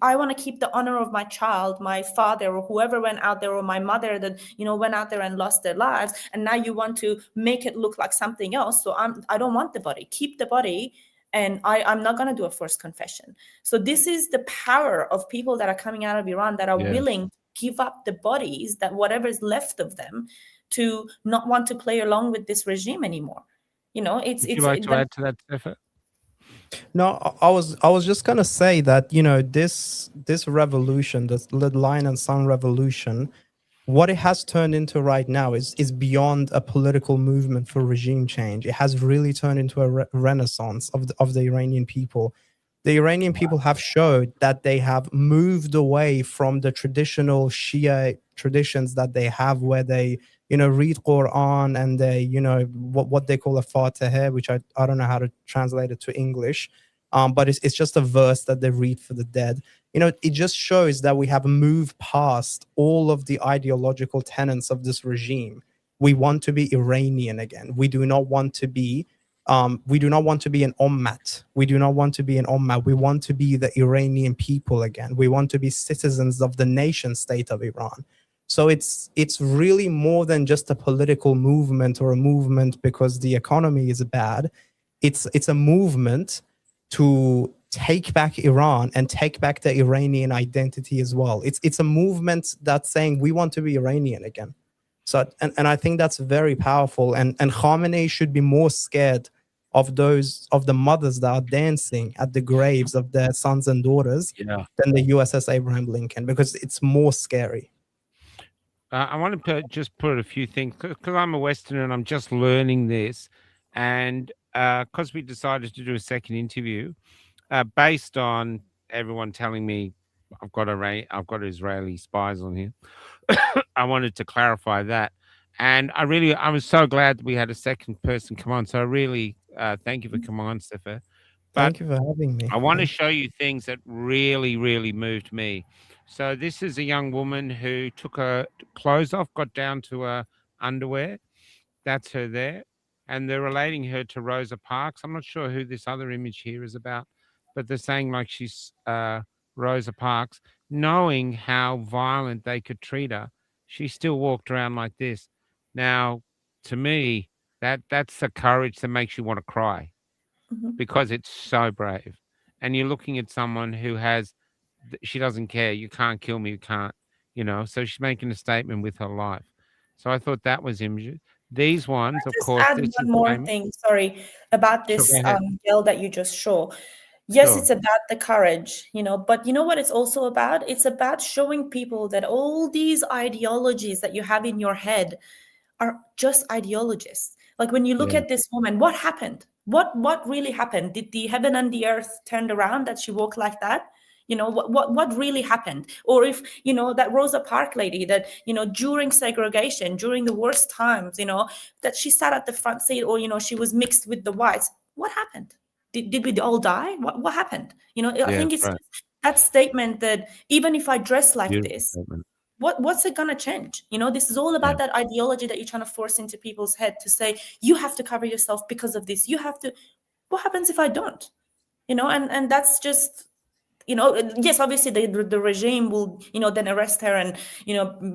I want to keep the honor of my child, my father, or whoever went out there, or my mother that went out there and lost their lives, and now you want to make it look like something else. So I don't want the body. Keep the body, and I'm not going to do a forced confession. So this is the power of people that are coming out of Iran, that are willing to give up the bodies, that whatever is left of them, to not want to play along with this regime anymore. Would
you like to add to that, Sepehr?
No, I was just gonna say that this revolution, the Lion and Sun revolution, what it has turned into right now is beyond a political movement for regime change. It has really turned into a renaissance of the Iranian people. The Iranian people have showed that they have moved away from the traditional Shia traditions that they have, where they read Quran and they what they call a Fatiha, which I don't know how to translate it to English, but it's just a verse that they read for the dead. It just shows that we have moved past all of the ideological tenets of this regime. We want to be Iranian again. We do not want to be an ummat. We do not want to be an ummat. We want to be the Iranian people again. We want to be citizens of the nation state of Iran. So it's really more than just a political movement, or a movement because the economy is bad. It's a movement to take back Iran and take back the Iranian identity as well. It's a movement that's saying we want to be Iranian again. So and I think that's very powerful. And Khamenei should be more scared of the mothers that are dancing at the graves of their sons and daughters than the USS Abraham Lincoln, because it's more scary.
I want to just put a few things, because I'm a Westerner and I'm just learning this, and because we decided to do a second interview, based on everyone telling me I've got Israeli spies on here. I wanted to clarify that, and I was so glad that we had a second person come on. So I really thank you for coming on, Sepehr.
Thank you for having me.
I want to show you things that really, really moved me. So this is a young woman who took her clothes off, got down to her underwear. That's her there. And they're relating her to Rosa Parks. I'm not sure who this other image here is about, but they're saying like she's Rosa Parks. Knowing how violent they could treat her, she still walked around like this. Now, to me, that's the courage that makes you want to cry, because it's so brave. And you're looking at someone who she doesn't care. You can't kill me. You can't, so she's making a statement with her life. So I thought that was images. These ones, of course.
Add one more thing, sorry, about this girl that you just show. Yes, it's about the courage, but you know what it's also about? It's about showing people that all these ideologies that you have in your head are just ideologies. Like when you look at this woman, what happened? What really happened? Did the heaven and the earth turn around that she walked like that? What really happened? Or if that Rosa Parks lady that during segregation, during the worst times, that she sat at the front seat, or she was mixed with the whites. What happened? Did we all die? What happened? I think it's that statement that even if I dress like this, what's it gonna change? This is all about that ideology that you're trying to force into people's head to say you have to cover yourself because of this. You have to. What happens if I don't? And that's just. Yes, obviously the regime will, then arrest her and,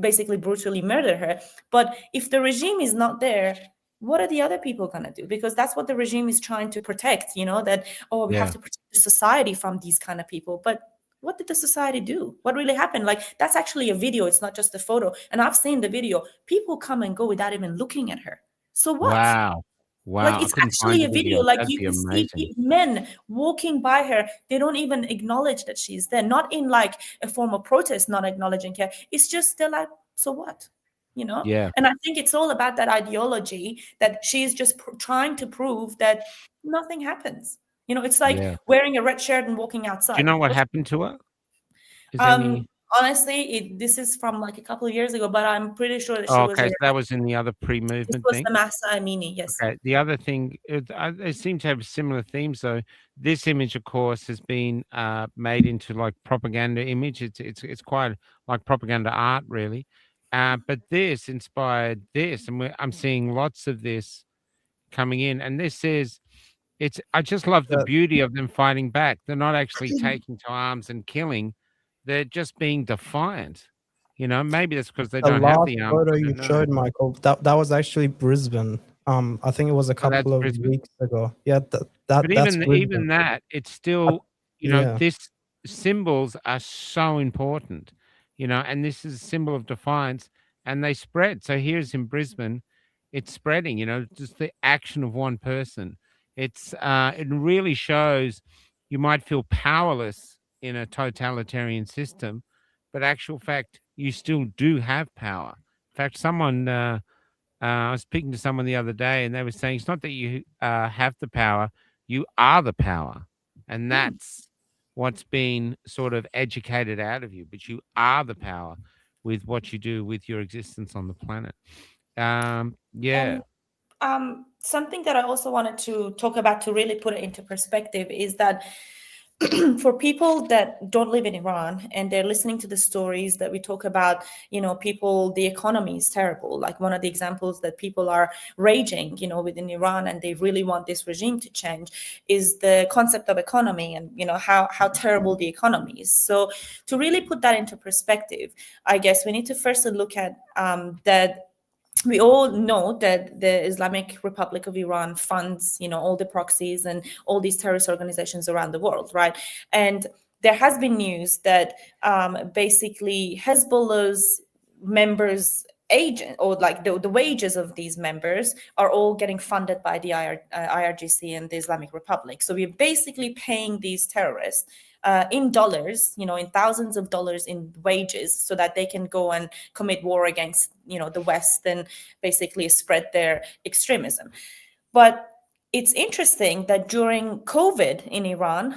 basically brutally murder her. But if the regime is not there, what are the other people going to do? Because that's what the regime is trying to protect, that, we have to protect the society from these kind of people. But what did the society do? What really happened? Like, that's actually a video. It's not just a photo. And I've seen the video. People come and go without even looking at her. So what?
Wow. Wow,
Like,
I
it's
couldn't find
actually
the
a video.
video.
Like,
That'd
you
be
can see
amazing.
men walking by her. They don't even acknowledge that she's there. Not in like a form of protest, not acknowledging her. It's just they're like, so what? You know?
Yeah,
And I think it's all about that ideology that she's just trying to prove that nothing happens. You know, it's like
yeah.
wearing a red shirt and walking
Do you
outside.
know what happened to her? Is
Um,
any
honestly, this is from like a couple of years ago, but I'm pretty sure that she
Oh,
was
okay, so that
arrested.
was in the other
This
pre-movement
was
thing?
the Massa Amini, yes.
Okay, the other thing, they seem to have similar themes, though. This image, of course, has been made into like propaganda image. It's quite like propaganda art, really. But this inspired this, and I'm seeing lots of this coming in. And this is, I just love the
The,
beauty of them fighting back. They're not actually taking to arms and killing; they're just being defiant. You know, maybe that's because they
the
don't have
last
the arms.
photo
I
you
don't know.
showed, Michael, that was actually Brisbane. I think it was a
Oh, that's
couple of
Brisbane.
weeks ago. Yeah,
But
that's
even
Brisbane.
that, it's
Uh,
still,
yeah.
this symbols are so important, and this is a symbol of defiance, and they spread. So here's in Brisbane, it's spreading, just the action of one person. It really shows you might feel powerless in a totalitarian system, but actual fact, you still do have power. In fact, I was speaking to someone the other day, and they were saying it's not that you have the power, you are the power. And that's what's been sort of educated out of you, but you are the power with what you do with your existence on the planet. Yeah.
And something that I also wanted to talk about to really put it into perspective is that for people that don't live in Iran and they're listening to the stories that we talk about, people, the economy is terrible. Like one of the examples that people are raging, within Iran, and they really want this regime to change, is the concept of economy and, how terrible the economy is. So to really put that into perspective, I guess we need to first look at that we all know that the Islamic Republic of Iran funds, all the proxies and all these terrorist organizations around the world, right? And there has been news that basically Hezbollah's members agent, or like the wages of these members are all getting funded by the IRGC and the Islamic Republic. So we're basically paying these terrorists in dollars, in thousands of dollars in wages, so that they can go and commit war against, the West and basically spread their extremism. But it's interesting that during COVID in Iran,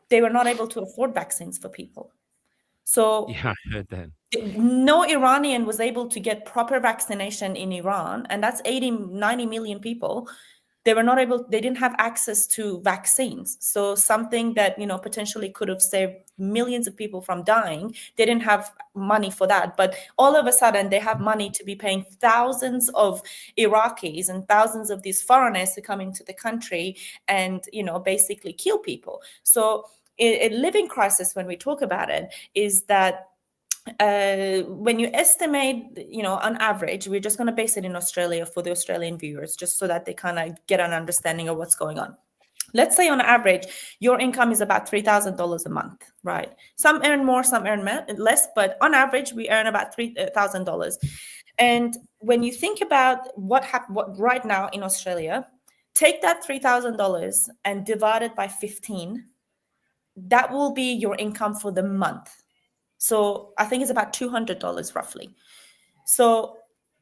they were not able to afford vaccines for people. So
Yeah, I heard that.
no Iranian was able to get proper vaccination in Iran, and that's 90 million people. They didn't have access to vaccines. So something that, potentially could have saved millions of people from dying, they didn't have money for that. But all of a sudden they have money to be paying thousands of Iraqis and thousands of these foreigners to come into the country and, basically kill people. So a living crisis, when we talk about it, is that when you estimate, on average, we're just going to base it in Australia for the Australian viewers, just so that they kind of get an understanding of what's going on. Let's say on average, your income is about $3,000 a month, right? Some earn more, some earn less, but on average, we earn about $3,000. And when you think about what right now in Australia, take that $3,000 and divide it by 15. That will be your income for the month. So I think it's about $200 roughly. So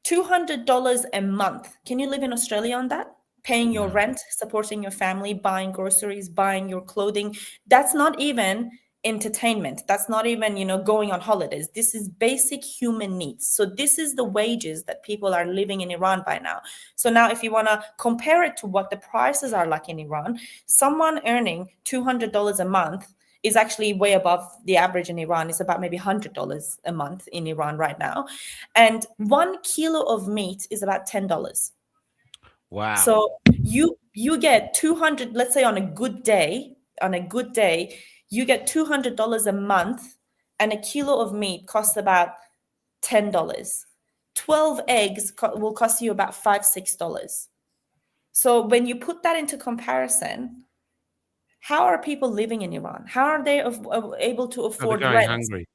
$200 a month. Can you live in Australia on that? Paying your rent, supporting your family, buying groceries, buying your clothing. That's not even entertainment. That's not even, going on holidays. This is basic human needs. So this is the wages that people are living in Iran by now. So now if you want to compare it to what the prices are like in Iran, someone earning $200 a month is actually way above the average in Iran. It's about maybe $100 a month in Iran right now. And 1 kilo of meat is about $10.
Wow.
So you get 200, let's say on a good day, you get $200 a month, and a kilo of meat costs about $10. 12 eggs will cost you about $5-6. So when you put that into comparison, how are people living in Iran? How are they able to
Oh, they're
afford
going
rent?
hungry.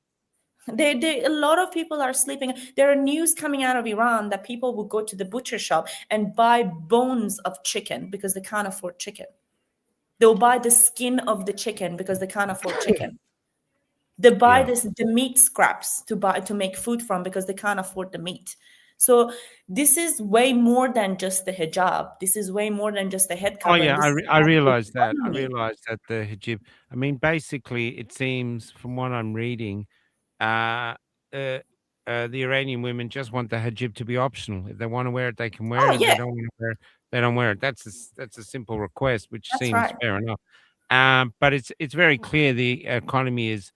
A lot of people are sleeping. There are news coming out of Iran that people will go to the butcher shop and buy bones of chicken because they can't afford chicken. They'll buy the skin of the chicken because they can't afford chicken. They buy the meat scraps to make food from because they can't afford the meat. So this is way more than just the hijab. This is way more than just the head
Oh
covering.
yeah,
This is
I
about the
realized that. I
economy.
realized that the hijab. I mean, basically, it seems from what I'm reading, uh, uh, the Iranian women just want the hijab to be optional. If they want to wear it, they can wear
Oh
it. If they
yeah,
don't want to wear it, they don't wear it. That's a simple request, which
that's
seems
right.
fair enough. But it's very clear the economy is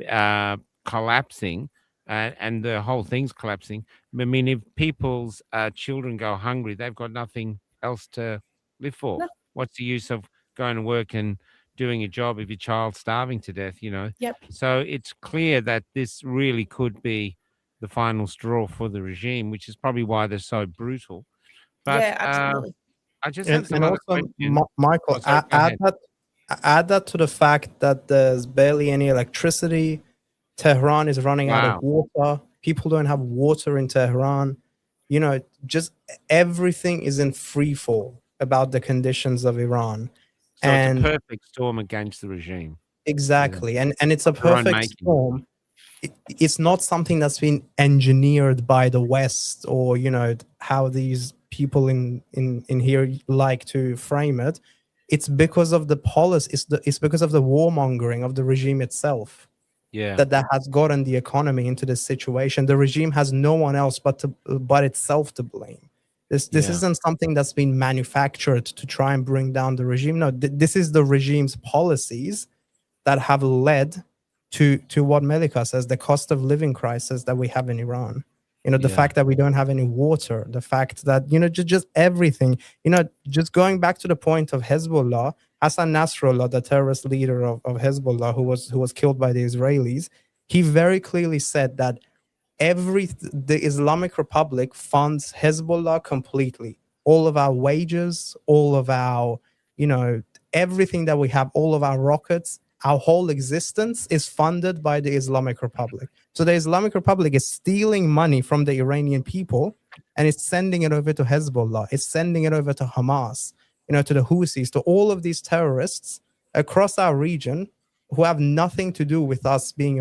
uh, collapsing, and the whole thing's collapsing. I mean, if people's children go hungry, they've got nothing else to live for.
No,
What's the use of going to work and doing a job if your child's starving to death?
yep,
So it's clear that this really could be the final straw for the regime, which is probably why they're so brutal. But
yeah, absolutely.
I just have some
And
other
also,
questions.
Michael,
Oh, sorry, go ahead.
add that to the fact that there's barely any electricity. Tehran is running out of
Wow.
water. People don't have water in Tehran. Just everything is in free fall about the conditions of Iran.
So it's a
And
perfect storm against the regime.
exactly, and it's a
Of their own
perfect
making.
storm. It's not something that's been engineered by the West, or how these people in here like to frame it. It's because of the policy. It's because of the warmongering of the regime itself
Yeah.
that has gotten the economy into this situation. The regime has no one else but itself to blame. This
Yeah.
isn't something that's been manufactured to try and bring down the regime. No, this is the regime's policies that have led to what Melika says, the cost of living crisis that we have in Iran. The
Yeah.
fact that we don't have any water, the fact that just everything. Just going back to the point of Hezbollah, Hassan Nasrallah, the terrorist leader of Hezbollah, who was killed by the Israelis, he very clearly said that the Islamic Republic funds Hezbollah completely. All of our wages, all of our, everything that we have, all of our rockets, our whole existence is funded by the Islamic Republic. So the Islamic Republic is stealing money from the Iranian people and it's sending it over to Hezbollah. It's sending it over to Hamas, to the Houthis, to all of these terrorists across our region who have nothing to do with us being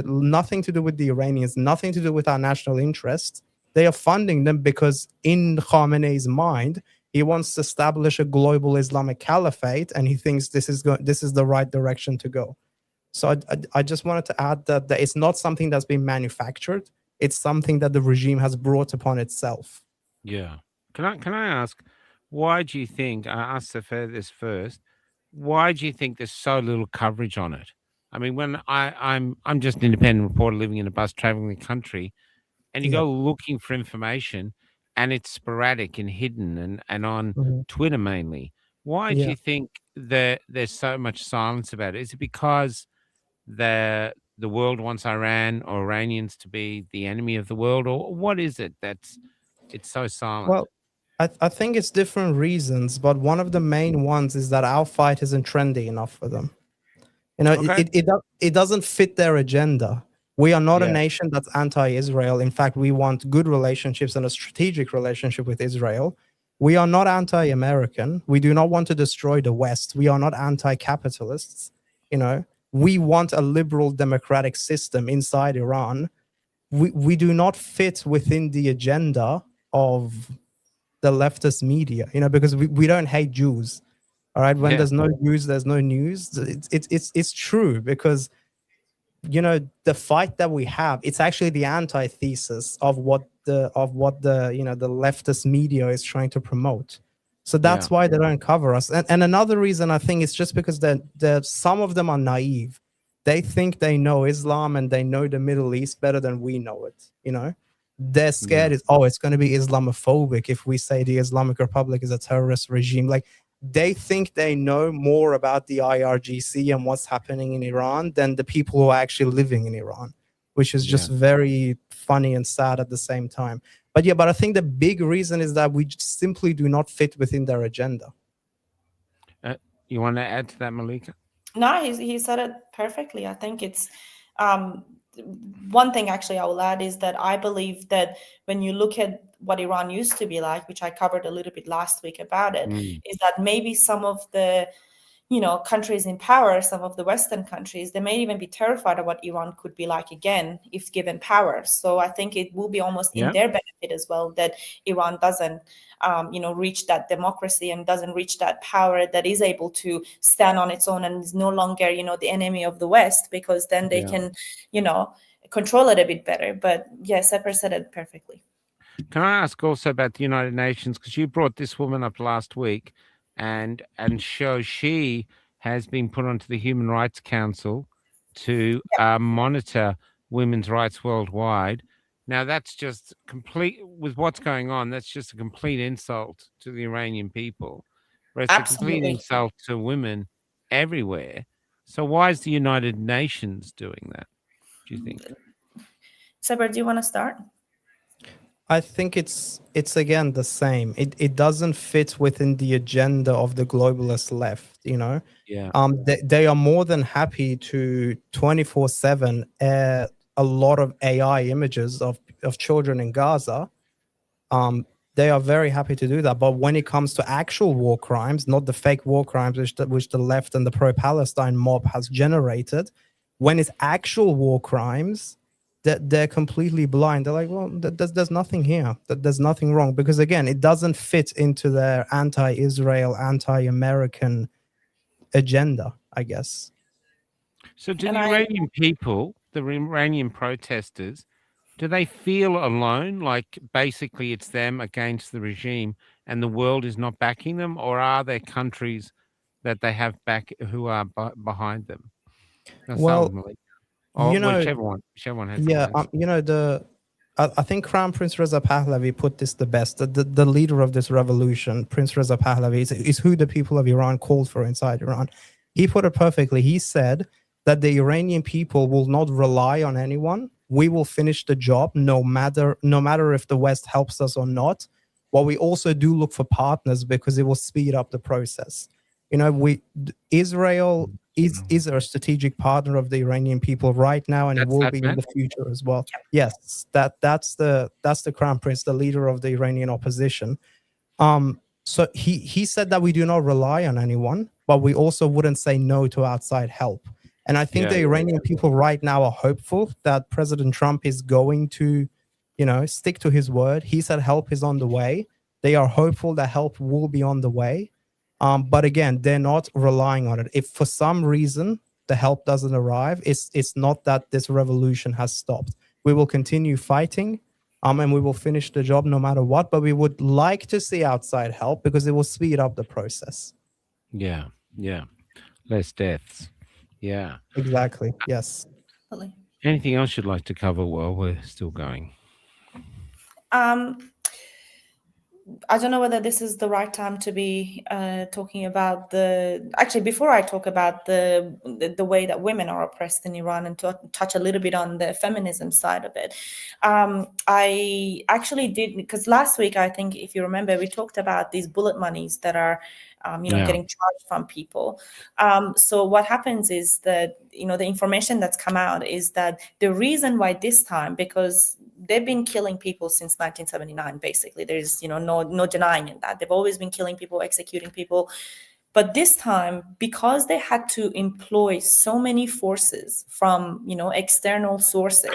nothing to do with the Iranians, nothing to do with our national interests. They are funding them because in Khamenei's mind, he wants to establish a global Islamic caliphate, and he thinks this is the right direction to go. So I just wanted to add that it's not something that's been manufactured. It's something that the regime has brought upon itself.
Yeah. Can I ask, why do you think, I asked Sepehr this first, why do you think there's so little coverage on it? I mean, when I'm just an independent reporter living in a bus traveling the country, and you
Yeah.
go looking for information and it's sporadic and hidden and on
Mhm.
Twitter mainly. Why do
Yeah.
you think that there's so much silence about it? Is it because the world wants Iran or Iranians to be the enemy of the world, or what is it that's it's so silent?
Well, I think it's different reasons, but one of the main ones is that our fight isn't trendy enough for them.
Okay.
It doesn't fit their agenda. We are not a
Yeah.
nation that's anti-Israel. In fact, we want good relationships and a strategic relationship with Israel. We are not anti-American. We do not want to destroy the West. We are not anti-capitalists. We want a liberal democratic system inside Iran. We do not fit within the agenda of the leftist media, because we don't hate Jews. All right. When
Yeah.
there's no Jews, there's no news. It's true, because the fight that we have, it's actually the antithesis of what the the leftist media is trying to promote. So that's
Yeah.
why they don't cover us. And another reason, I think, is just because some of them are naive. They think they know Islam and they know the Middle East better than we know it. They're scared it's going to be Islamophobic if we say the Islamic Republic is a terrorist regime. Like, they think they know more about the IRGC and what's happening in Iran than the people who are actually living in Iran, which is just very funny and sad at the same time. But I think the big reason is that we just simply do not fit within their agenda.
You want to add to that, Melika?
No, he said it perfectly. I think it's one thing actually I will add is that I believe that when you look at what Iran used to be like, which I covered a little bit last week about it, is that maybe some of the countries in power, some of the Western countries, they may even be terrified of what Iran could be like again if given power. So I think it will be almost in their benefit as well that Iran doesn't, reach that democracy and doesn't reach that power that is able to stand on its own and is no longer, the enemy of the West, because then they can, control it a bit better. But yes, Sepehr said it perfectly.
Can I ask also about the United Nations? Because you brought this woman up last week, and she has been put onto the Human Rights Council to monitor women's rights worldwide. Now, that's just complete with what's going on. That's just a complete insult to the Iranian people. But it's a complete insult to women everywhere. So why is the United Nations doing that, do you think?
Sepehr, do you want to start?
I think it's again the same. It doesn't fit within the agenda of the globalist left,
Yeah.
They are more than happy to 24/7 air a lot of AI images of children in Gaza. They are very happy to do that. But when it comes to actual war crimes, not the fake war crimes which the left and the pro-Palestine mob has generated, when it's actual war crimes, that they're completely blind. They're like, well, there's nothing here. There's nothing wrong, because again, it doesn't fit into their anti-Israel, anti-American agenda, I guess.
So do the Iranian people, the Iranian protesters, do they feel alone? Like basically it's them against the regime and the world is not backing them? Or are there countries that they have back who are behind them?
Well,
or whichever one has
I think Crown Prince Reza Pahlavi put this the best. The leader of this revolution, Prince Reza Pahlavi, is who the people of Iran called for inside Iran. He put it perfectly. He said that the Iranian people will not rely on anyone. We will finish the job no matter if the West helps us or not. But we also do look for partners because it will speed up the process. Israel is a strategic partner of the Iranian people right now, and it will be in the future as well. Yes, that's the Crown Prince, the leader of the Iranian opposition. So he said that we do not rely on anyone, but we also wouldn't say no to outside help. And I think the Iranian people right now are hopeful that President Trump is going to, stick to his word. He said help is on the way. They are hopeful that help will be on the way. But again, they're not relying on it. If for some reason the help doesn't arrive, it's not that this revolution has stopped. We will continue fighting, and we will finish the job no matter what. But we would like to see outside help because it will speed up the process.
Yeah. Less deaths. Yeah.
Exactly. Yes.
Anything else you'd like to cover while we're still going?
I don't know whether this is the right time to be talking about actually, before I talk about the way that women are oppressed in Iran and to touch a little bit on the feminism side of it. I actually did, because last week, I think, if you remember, we talked about these bullet monies that are getting charged from people. So what happens is that, the information that's come out is that the reason why this time, because they've been killing people since 1979, basically. There's, no denying in that. They've always been killing people, executing people. But this time, because they had to employ so many forces from, external sources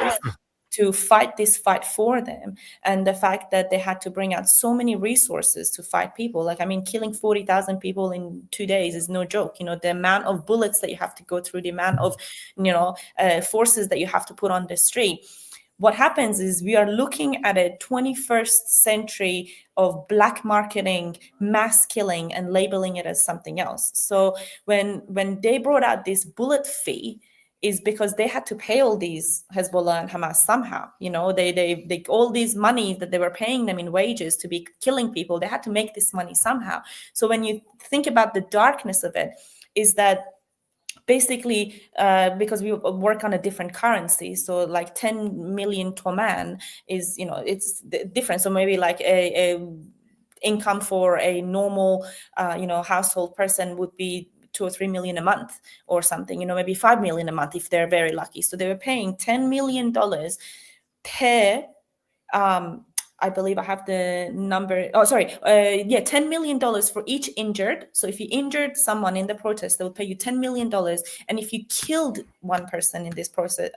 to fight this fight for them, and the fact that they had to bring out so many resources to fight people, killing 40,000 people in 2 days is no joke. The amount of bullets that you have to go through, the amount of, forces that you have to put on the street. What happens is we are looking at a 21st century of black marketing, mass killing, and labeling it as something else. So when they brought out this bullet fee, is because they had to pay all these Hezbollah and Hamas somehow. They all these money that they were paying them in wages to be killing people, they had to make this money somehow. So when you think about the darkness of it, is that basically, because we work on a different currency, so like 10 million toman is, it's different. So maybe like a income for a normal, household person would be 2 or 3 million a month or something, maybe 5 million a month if they're very lucky. So they were paying $10 million per I believe I have the number. Oh, sorry. $10 million for each injured. So if you injured someone in the protest, they will pay you $10 million. And if you killed one person in this protest,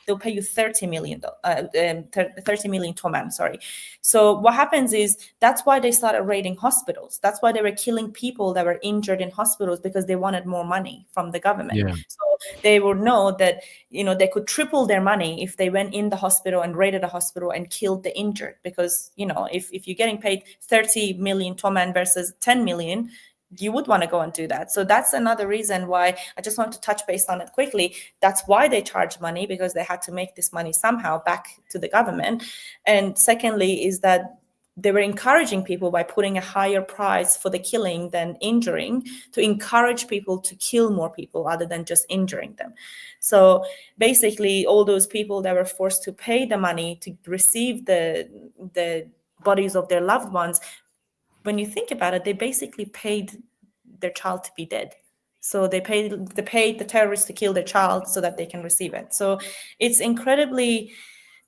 they'll pay you 30 million, 30 million toman, sorry. So what happens is that's why they started raiding hospitals. That's why they were killing people that were injured in hospitals, because they wanted more money from the government.
Yeah.
So they would know that, they could triple their money if they went in the hospital and raided a hospital and killed the injured. Because, if you're getting paid 30 million toman versus 10 million, you would want to go and do that. So that's another reason why I just want to touch base on it quickly. That's why they charge money, because they had to make this money somehow back to the government. And secondly is that they were encouraging people by putting a higher price for the killing than injuring, to encourage people to kill more people other than just injuring them. So basically, all those people that were forced to pay the money to receive the bodies of their loved ones, when you think about it, they basically paid their child to be dead. So they paid the terrorists to kill their child so that they can receive it. So it's incredibly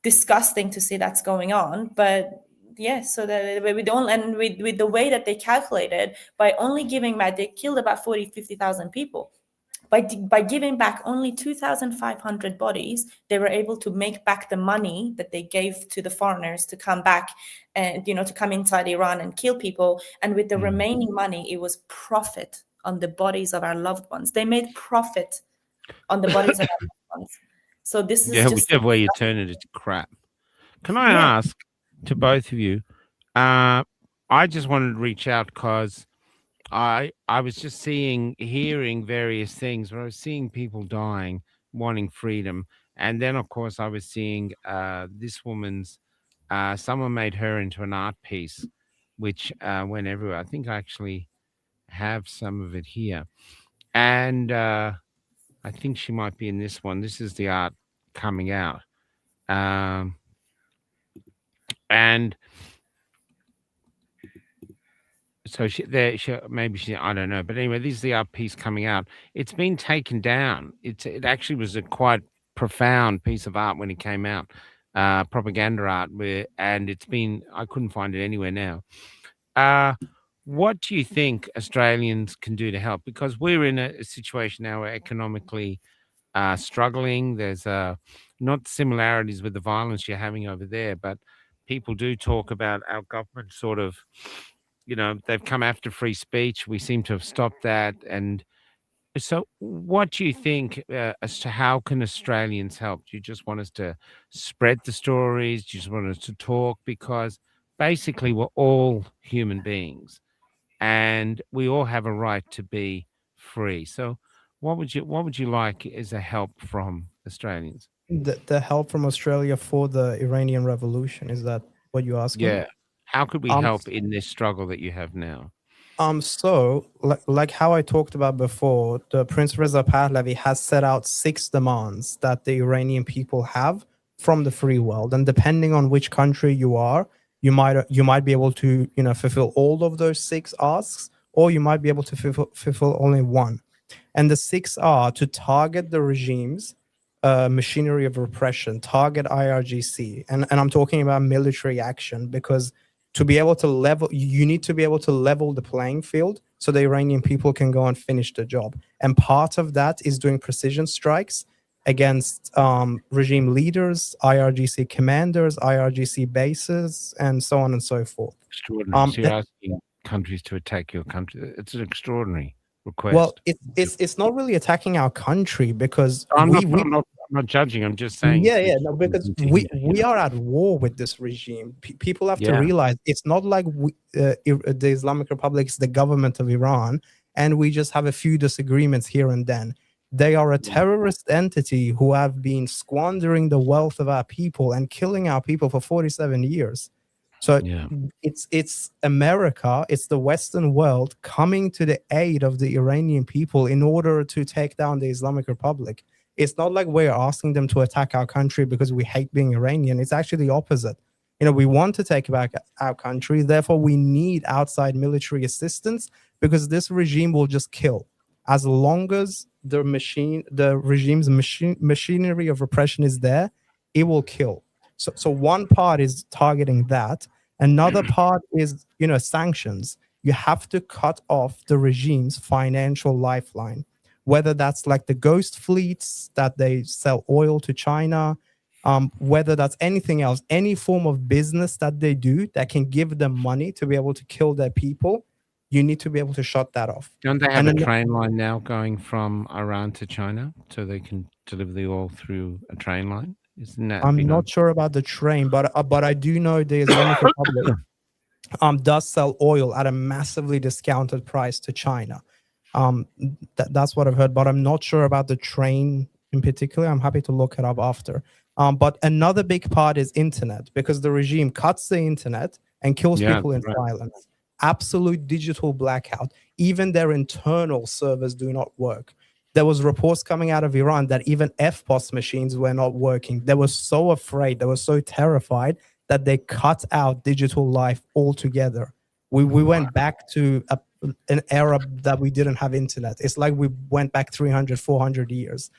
disgusting to see that's going on. But yes, so that we don't, and with the way that they calculated, by only giving back, they killed about 50,000 people. By giving back only 2,500 bodies, they were able to make back the money that they gave to the foreigners to come back and, to come inside Iran and kill people. And with the remaining money, it was profit on the bodies of our loved ones. They made profit on the bodies of our loved ones. So this is just
whichever way you turn it, it's crap. Can I ask to both of you? I just wanted to reach out because I was just hearing various things where I was seeing people dying, wanting freedom. And then, of course, I was seeing this woman's, someone made her into an art piece, which went everywhere. I think I actually have some of it here. And I think she might be in this one. This is the art coming out. And so I don't know, but anyway, this is the art piece coming out. It's been taken down. It actually was a quite profound piece of art when it came out, propaganda art, and I couldn't find it anywhere now. What do you think Australians can do to help? Because we're in a situation now where economically struggling. There's not similarities with the violence you're having over there, but people do talk about our government sort of, they've come after free speech. We seem to have stopped that. And so what do you think as to how can Australians help? Do you just want us to spread the stories? Do you just want us to talk? Because basically we're all human beings and we all have a right to be free. So what would you like as a help from Australians?
The help from Australia for the Iranian revolution, is that what you're asking?
Yeah. How could we help in this struggle that you have now?
So like how I talked about before, the Prince Reza Pahlavi has set out 6 demands that the Iranian people have from the free world, and depending on which country you are, you might be able to fulfill all of those 6 asks, or you might be able to fulfill only one. And the 6 are to target the regime's machinery of repression, target IRGC, and I'm talking about military action, because to be able to you need to be able to level the playing field so the Iranian people can go and finish the job. And part of that is doing precision strikes against regime leaders, IRGC commanders, IRGC bases, and so on and so forth.
Extraordinary. So you're asking countries to attack your country. It's an extraordinary request.
Well, it's not really attacking our country, because
I'm not judging. I'm just saying.
No, because we are at war with this regime. People have to realize it's not like the Islamic Republic is the government of Iran, and we just have a few disagreements here and then. They are a terrorist entity who have been squandering the wealth of our people and killing our people for 47 years. So it's America, it's the Western world coming to the aid of the Iranian people in order to take down the Islamic Republic. It's not like we're asking them to attack our country because we hate being Iranian. It's actually the opposite. We want to take back our country. Therefore, we need outside military assistance, because this regime will just kill. As long as the regime's machinery of repression is there, it will kill. So one part is targeting that. Another part is, sanctions. You have to cut off the regime's financial lifeline, whether that's like the ghost fleets that they sell oil to China, whether that's anything else, any form of business that they do that can give them money to be able to kill their people, you need to be able to shut that off.
Don't they have
And
a
then
train line now going from Iran to China so they can deliver the oil through a train line? Isn't that
I'm
been
not sure about the train, but I do know the Islamic Republic does sell oil at a massively discounted price to China. That's what I've heard, but I'm not sure about the train in particular. I'm happy to look it up after. But another big part is internet, because the regime cuts the internet and kills people in silence. Absolute digital blackout. Even their internal servers do not work. There was reports coming out of Iran that even FPOS machines were not working. They were so afraid, they were so terrified that they cut out digital life altogether. We went back to an era that we didn't have internet. It's like we went back 300, 400 years.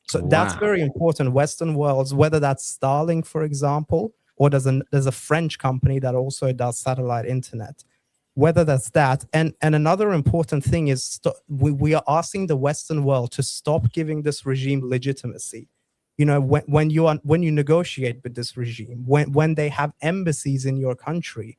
So that's very important. Western worlds, whether that's Starlink, for example, or there's a French company that also does satellite internet, whether that's that. And another important thing is we are asking the Western world to stop giving this regime legitimacy. When you negotiate with this regime, when they have embassies in your country,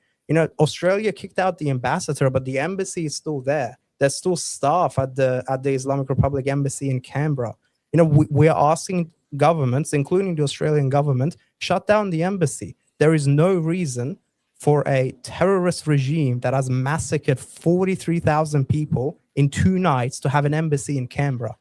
Australia kicked out the ambassador, but the embassy is still there. There's still staff at the Islamic Republic embassy in Canberra. We are asking governments, including the Australian government, shut down the embassy. There is no reason for a terrorist regime that has massacred 43,000 people in 2 nights to have an embassy in Canberra.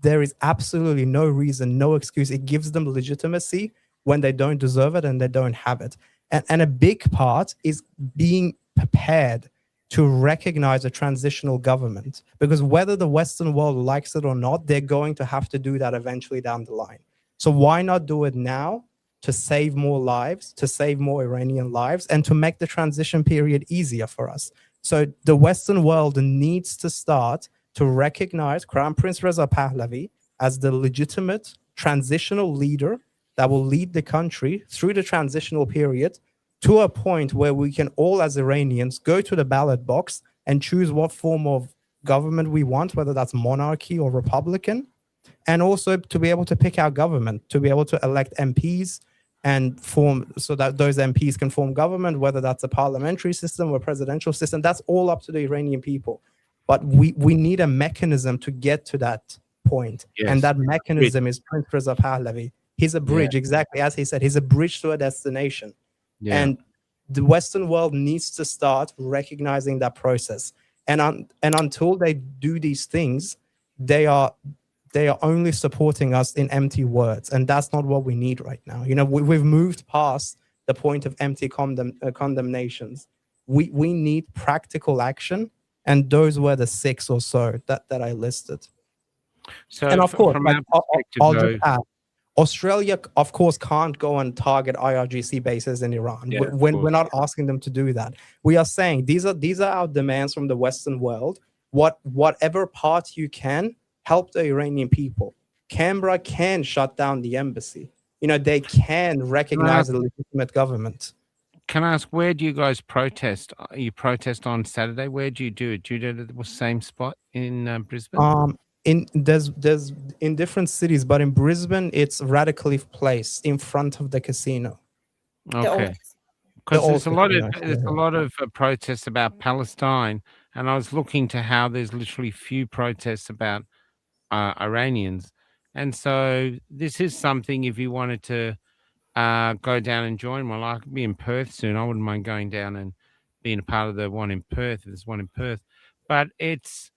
There is absolutely no reason, no excuse. It gives them legitimacy when they don't deserve it and they don't have it. And a big part is being prepared to recognize a transitional government, because whether the Western world likes it or not, they're going to have to do that eventually down the line. So why not do it now to save more lives, to save more Iranian lives, and to make the transition period easier for us? So the Western world needs to start to recognize Crown Prince Reza Pahlavi as the legitimate transitional leader that will lead the country through the transitional period to a point where we can all, as Iranians, go to the ballot box and choose what form of government we want, whether that's monarchy or Republican, and also to be able to pick our government, to be able to elect MPs and form, so that those MPs can form government, whether that's a parliamentary system or presidential system. That's all up to the Iranian people. But we need a mechanism to get to that point. Yes. And that mechanism is Prince Reza Pahlavi. He's a bridge, exactly as he said. He's a bridge to a destination. Yeah. And the Western world needs to start recognizing that process. And until they do these things, they are only supporting us in empty words. And that's not what we need right now. We've moved past the point of empty condemnations. We need practical action. And those were the 6 or so that I listed. So, and of course, I'll just add, Australia, of course, can't go and target IRGC bases in Iran. Yeah, we're not asking them to do that. We are saying these are our demands from the Western world. Whatever part you can, help the Iranian people. Canberra can shut down the embassy. They can recognize a legitimate government.
Can I ask, where do you guys protest? You protest on Saturday. Where do you do it? Do you do it at the same spot in Brisbane?
There's in different cities, but in Brisbane it's Radcliffe Place in front of the casino.
Okay, because there's a lot of protests about Palestine, and I was looking to how there's literally few protests about Iranians, and so this is something, if you wanted to go down and join, well, I could be in Perth soon. I wouldn't mind going down and being a part of the one in Perth. There's one in Perth, but it's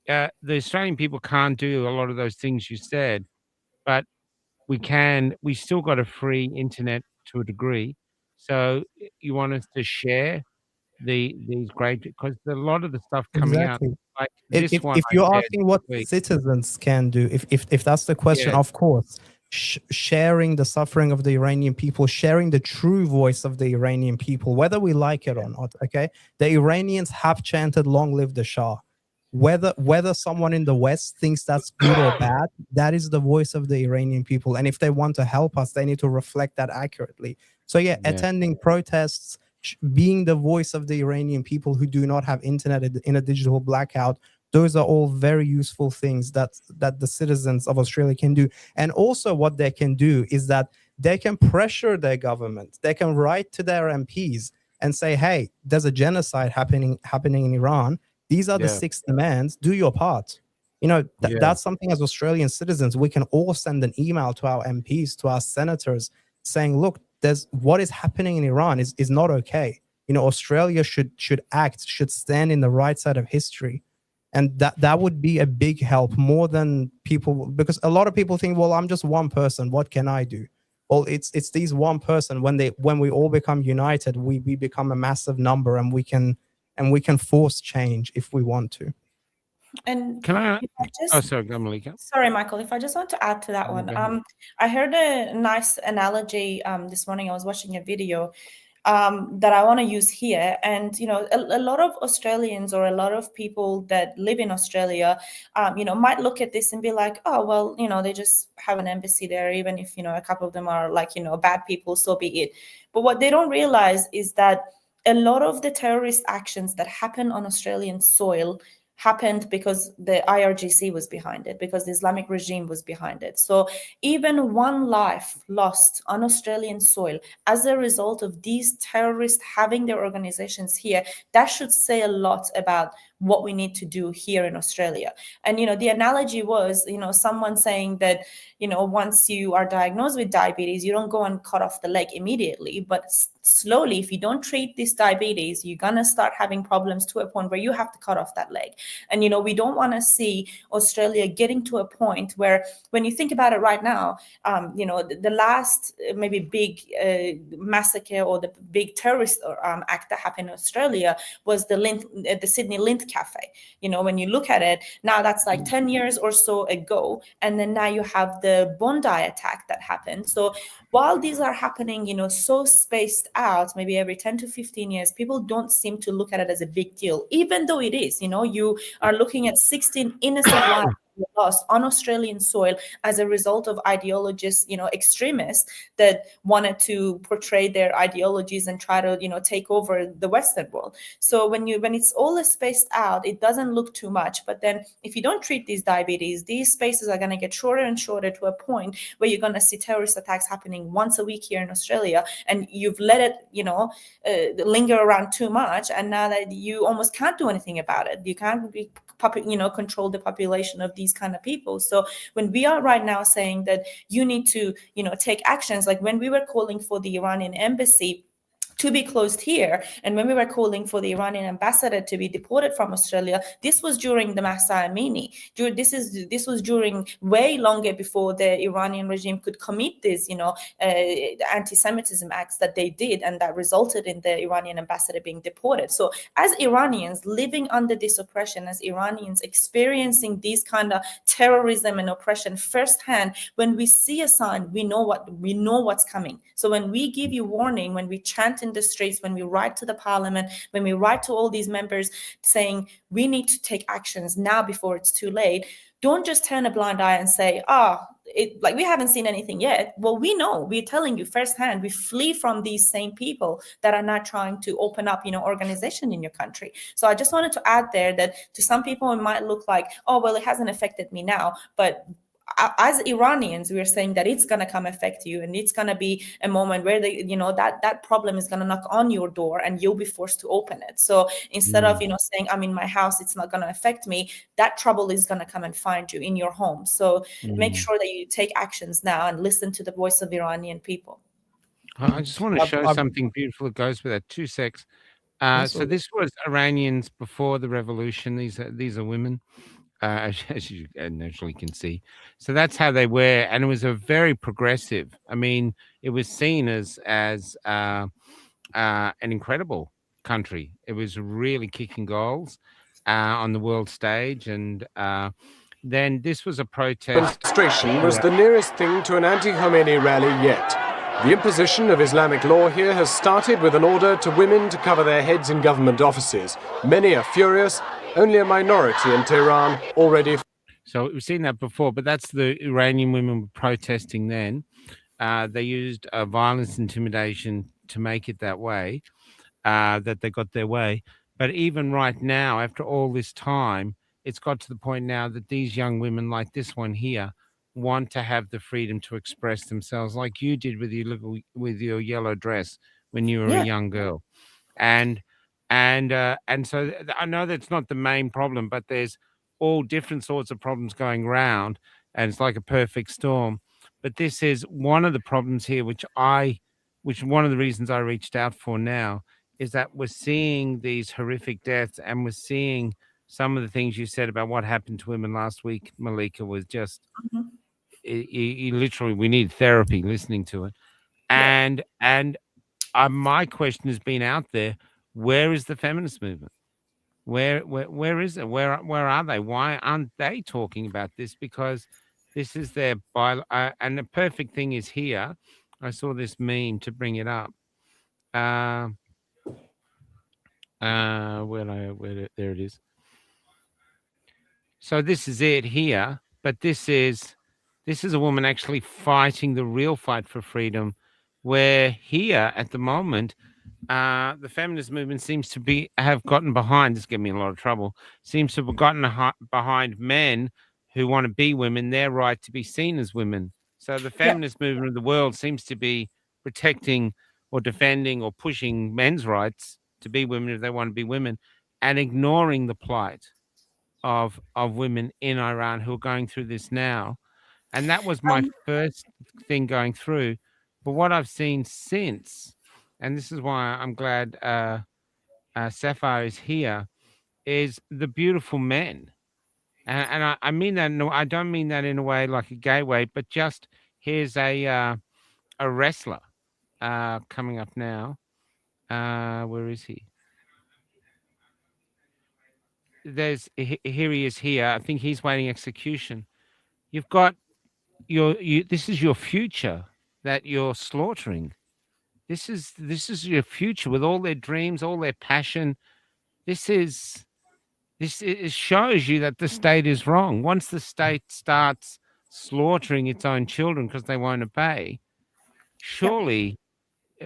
the Australian people can't do a lot of those things you said, but we can. We still got a free internet to a degree. So you want us to share these great, because a lot of the stuff coming out. Like
if you're asking what citizens can do, if that's the question, of course, sharing the suffering of the Iranian people, sharing the true voice of the Iranian people, whether we like it or not. Okay, the Iranians have chanted "Long live the Shah." whether someone in the West thinks that's good or bad, that is the voice of the Iranian people. And if they want to help us, they need to reflect that accurately. So yeah, attending protests, being the voice of the Iranian people who do not have internet in a digital blackout, those are all very useful things that the citizens of Australia can do. And also what they can do is that they can pressure their government. They can write to their MPs and say, hey, there's a genocide happening in Iran. These are the 6 demands. Do your part. You know, that's something as Australian citizens, we can all send an email to our MPs, to our senators, saying, look, there's what is happening in Iran is not okay. You know, Australia should act, should stand in the right side of history. And that would be a big help, more than people, because a lot of people think, well, I'm just one person. What can I do? Well, it's these one person. When we all become united, we become a massive number, and we can force change if we want to.
And
Can I?
if I just,
Oh, sorry, go, Melika.
sorry, Michael, if I just want to add to that one. I heard a nice analogy this morning. I was watching a video that I want to use here. And, you know, a lot of Australians, or a lot of people that live in Australia, you know, might look at this and be like, oh, well, you know, they just have an embassy there, even if, you know, a couple of them are like, you know, bad people, so be it. But what they don't realize is that a lot of the terrorist actions that happen on Australian soil happened because the IRGC was behind it, because the Islamic regime was behind it. So even one life lost on Australian soil as a result of these terrorists having their organizations here, that should say a lot about what we need to do here in Australia. And, you know, the analogy was, you know, someone saying that, you know, once you are diagnosed with diabetes, you don't go and cut off the leg immediately, but slowly, if you don't treat this diabetes, you're going to start having problems to a point where you have to cut off that leg. And, you know, we don't want to see Australia getting to a point where, when you think about it right now, you know, the last maybe big massacre or the big terrorist act that happened in Australia was the Sydney Lint Cafe. You know, when you look at it now, that's like 10 years or so ago. And then now you have the Bondi attack that happened. So while these are happening, you know, so spaced out, maybe every 10 to 15 years, people don't seem to look at it as a big deal, even though it is. You know, you are looking at 16 innocent lives lost on Australian soil as a result of ideologists, you know, extremists that wanted to portray their ideologies and try to, you know, take over the Western world. So when it's all spaced out, it doesn't look too much. But then if you don't treat these diabetes, these spaces are going to get shorter and shorter to a point where you're going to see terrorist attacks happening once a week here in Australia, and you've let it, you know, linger around too much, and now that you almost can't do anything about it, you can't control the population of these kind of people. So when we are right now saying that you need to, you know, take actions, like when we were calling for the Iranian embassy to be closed here, and when we were calling for the Iranian ambassador to be deported from Australia, this was during the Mahsa Amini. This was during way longer before the Iranian regime could commit these, you know, anti-Semitism acts that they did, and that resulted in the Iranian ambassador being deported. So as Iranians living under this oppression, as Iranians experiencing these kind of terrorism and oppression firsthand, when we see a sign, we know what's coming. So when we give you warning, when we chant in the streets, when we write to the parliament, when we write to all these members saying we need to take actions now before it's too late, don't just turn a blind eye and say, like we haven't seen anything yet. Well, we know, we're telling you firsthand, we flee from these same people that are not trying to open up, you know, organization in your country. So I just wanted to add there that to some people it might look like, oh, well, it hasn't affected me now, but as Iranians, we're saying that it's going to come affect you, and it's going to be a moment where that problem is going to knock on your door and you'll be forced to open it. So instead of, you know, saying I'm in my house, it's not going to affect me, that trouble is going to come and find you in your home. So make sure that you take actions now and listen to the voice of Iranian people.
I just want to show something beautiful that goes with that. 2 secs. So this was Iranians before the revolution. These are women. As you naturally can see. So that's how they were. And it was a very progressive. I mean, it was seen as an incredible country. It was really kicking goals on the world stage. And then this was a protest.
Demonstration was the nearest thing to an anti-Khomeini rally yet. The imposition of Islamic law here has started with an order to women to cover their heads in government offices. Many are furious. Only a minority in Tehran already.
So we've seen that before, but that's the Iranian women protesting then. They used violence, intimidation to make it that way, that they got their way. But even right now, after all this time, it's got to the point now that these young women, like this one here, want to have the freedom to express themselves, like you did with your yellow dress when you were a young girl, and so I know that's not the main problem, but there's all different sorts of problems going around, and it's like a perfect storm. But this is one of the problems here, which one of the reasons I reached out for now is that we're seeing these horrific deaths, and we're seeing some of the things you said about what happened to women last week, Melika, was just literally, we need therapy listening to it. And my question has been out there: where is the feminist movement? Where is it? Where are they? Why aren't they talking about this? Because this is their and the perfect thing is here. I saw this meme to bring it up. There it is. So this is it here, but this is a woman actually fighting the real fight for freedom, where here at the moment, the feminist movement seems to have gotten behind. This gave me a lot of trouble. Seems to have gotten behind men who want to be women, their right to be seen as women. So the feminist movement of the world seems to be protecting or defending or pushing men's rights to be women if they want to be women, and ignoring the plight of women in Iran who are going through this now. And that was my first thing going through. But what I've seen since, and this is why I'm glad Sepehr is here, is the beautiful men. And I mean that, I don't mean that in a way like a gay way, but just here's a wrestler coming up now. Where is he? Here he is here. I think he's waiting execution. You've got this is your future that you're slaughtering. This is your future with all their dreams, all their passion. It shows you that the state is wrong. Once the state starts slaughtering its own children because they won't obey, surely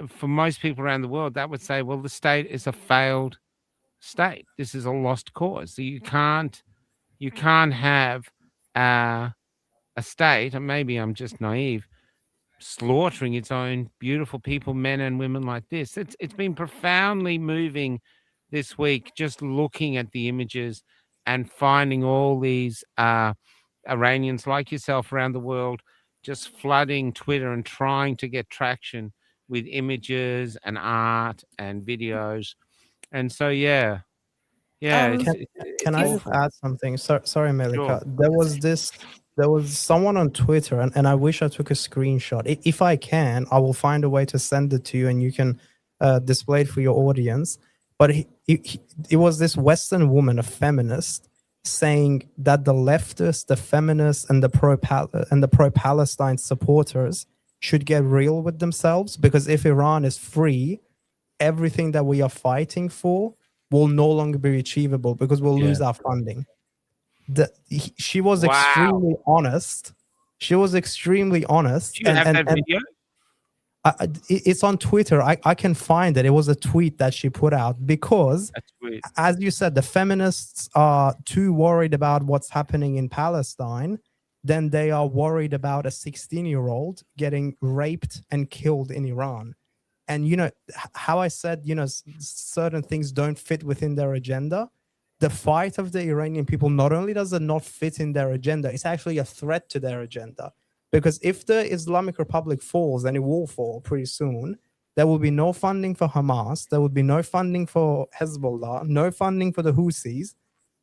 for most people around the world, that would say, well, the state is a failed state. This is a lost cause. So you can't have a state, and maybe I'm just naive, slaughtering its own beautiful people, men and women like this. It's been profoundly moving this week, just looking at the images and finding all these Iranians like yourself around the world just flooding Twitter and trying to get traction with images and art and videos. And so,
Can I just add something? Sorry, Melika.
Sure.
There was someone on Twitter, and I wish I took a screenshot. If I can, I will find a way to send it to you, and you can display it for your audience. But it was this Western woman, a feminist, saying that the leftists, the feminists, and the pro-Palestine supporters should get real with themselves, because if Iran is free, everything that we are fighting for will no longer be achievable because we'll lose our funding. She was extremely honest. She was extremely honest.
Do you have that video?
It's on Twitter. I can find it. It was a tweet that she put out because, as you said, the feminists are too worried about what's happening in Palestine. Then they are worried about a 16-year-old getting raped and killed in Iran. And, you know, how I said, you know, certain things don't fit within their agenda. The fight of the Iranian people, not only does it not fit in their agenda, it's actually a threat to their agenda. Because if the Islamic Republic falls, and it will fall pretty soon, there will be no funding for Hamas. There will be no funding for Hezbollah, no funding for the Houthis.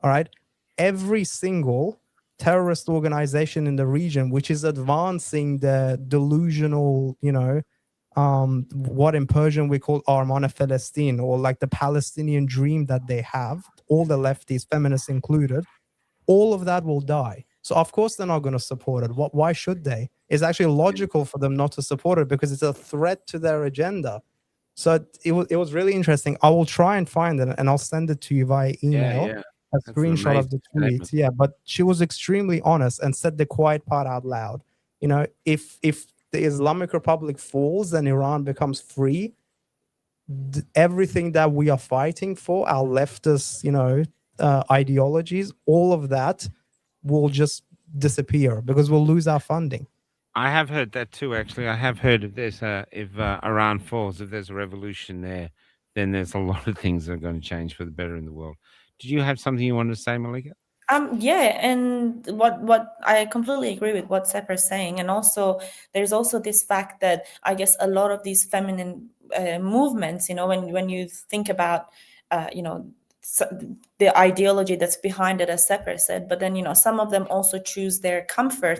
All right. Every single terrorist organization in the region, which is advancing the delusional, you know, what in Persian we call Arman Palestine, or like the Palestinian dream that they have, all the lefties, feminists included, all of that will die. So of course they're not going to support it. Why should they? it's actually logical for them not to support it because it's a threat to their agenda. So it was really interesting. I will try and find it and I'll send it to you via email.
Yeah.
A
That's an
screenshot of the
amazing
tweet.
statement.
Yeah, but she was extremely honest and said the quiet part out loud. You know, if the Islamic Republic falls and Iran becomes free, everything that we are fighting for, our leftist, ideologies, all of that will just disappear because we'll lose our funding.
I have heard that too, actually. I have heard of this. If Iran falls, if there's a revolution there, then there's a lot of things that are going to change for the better in the world. Did you have something you wanted to say, Malika?
Yeah, and what I completely agree with what Sepehr is saying, and also there's also this fact that I guess a lot of these feminine movements, when you think about, the ideology that's behind it, as Sepehr said, but then some of them also choose their comfort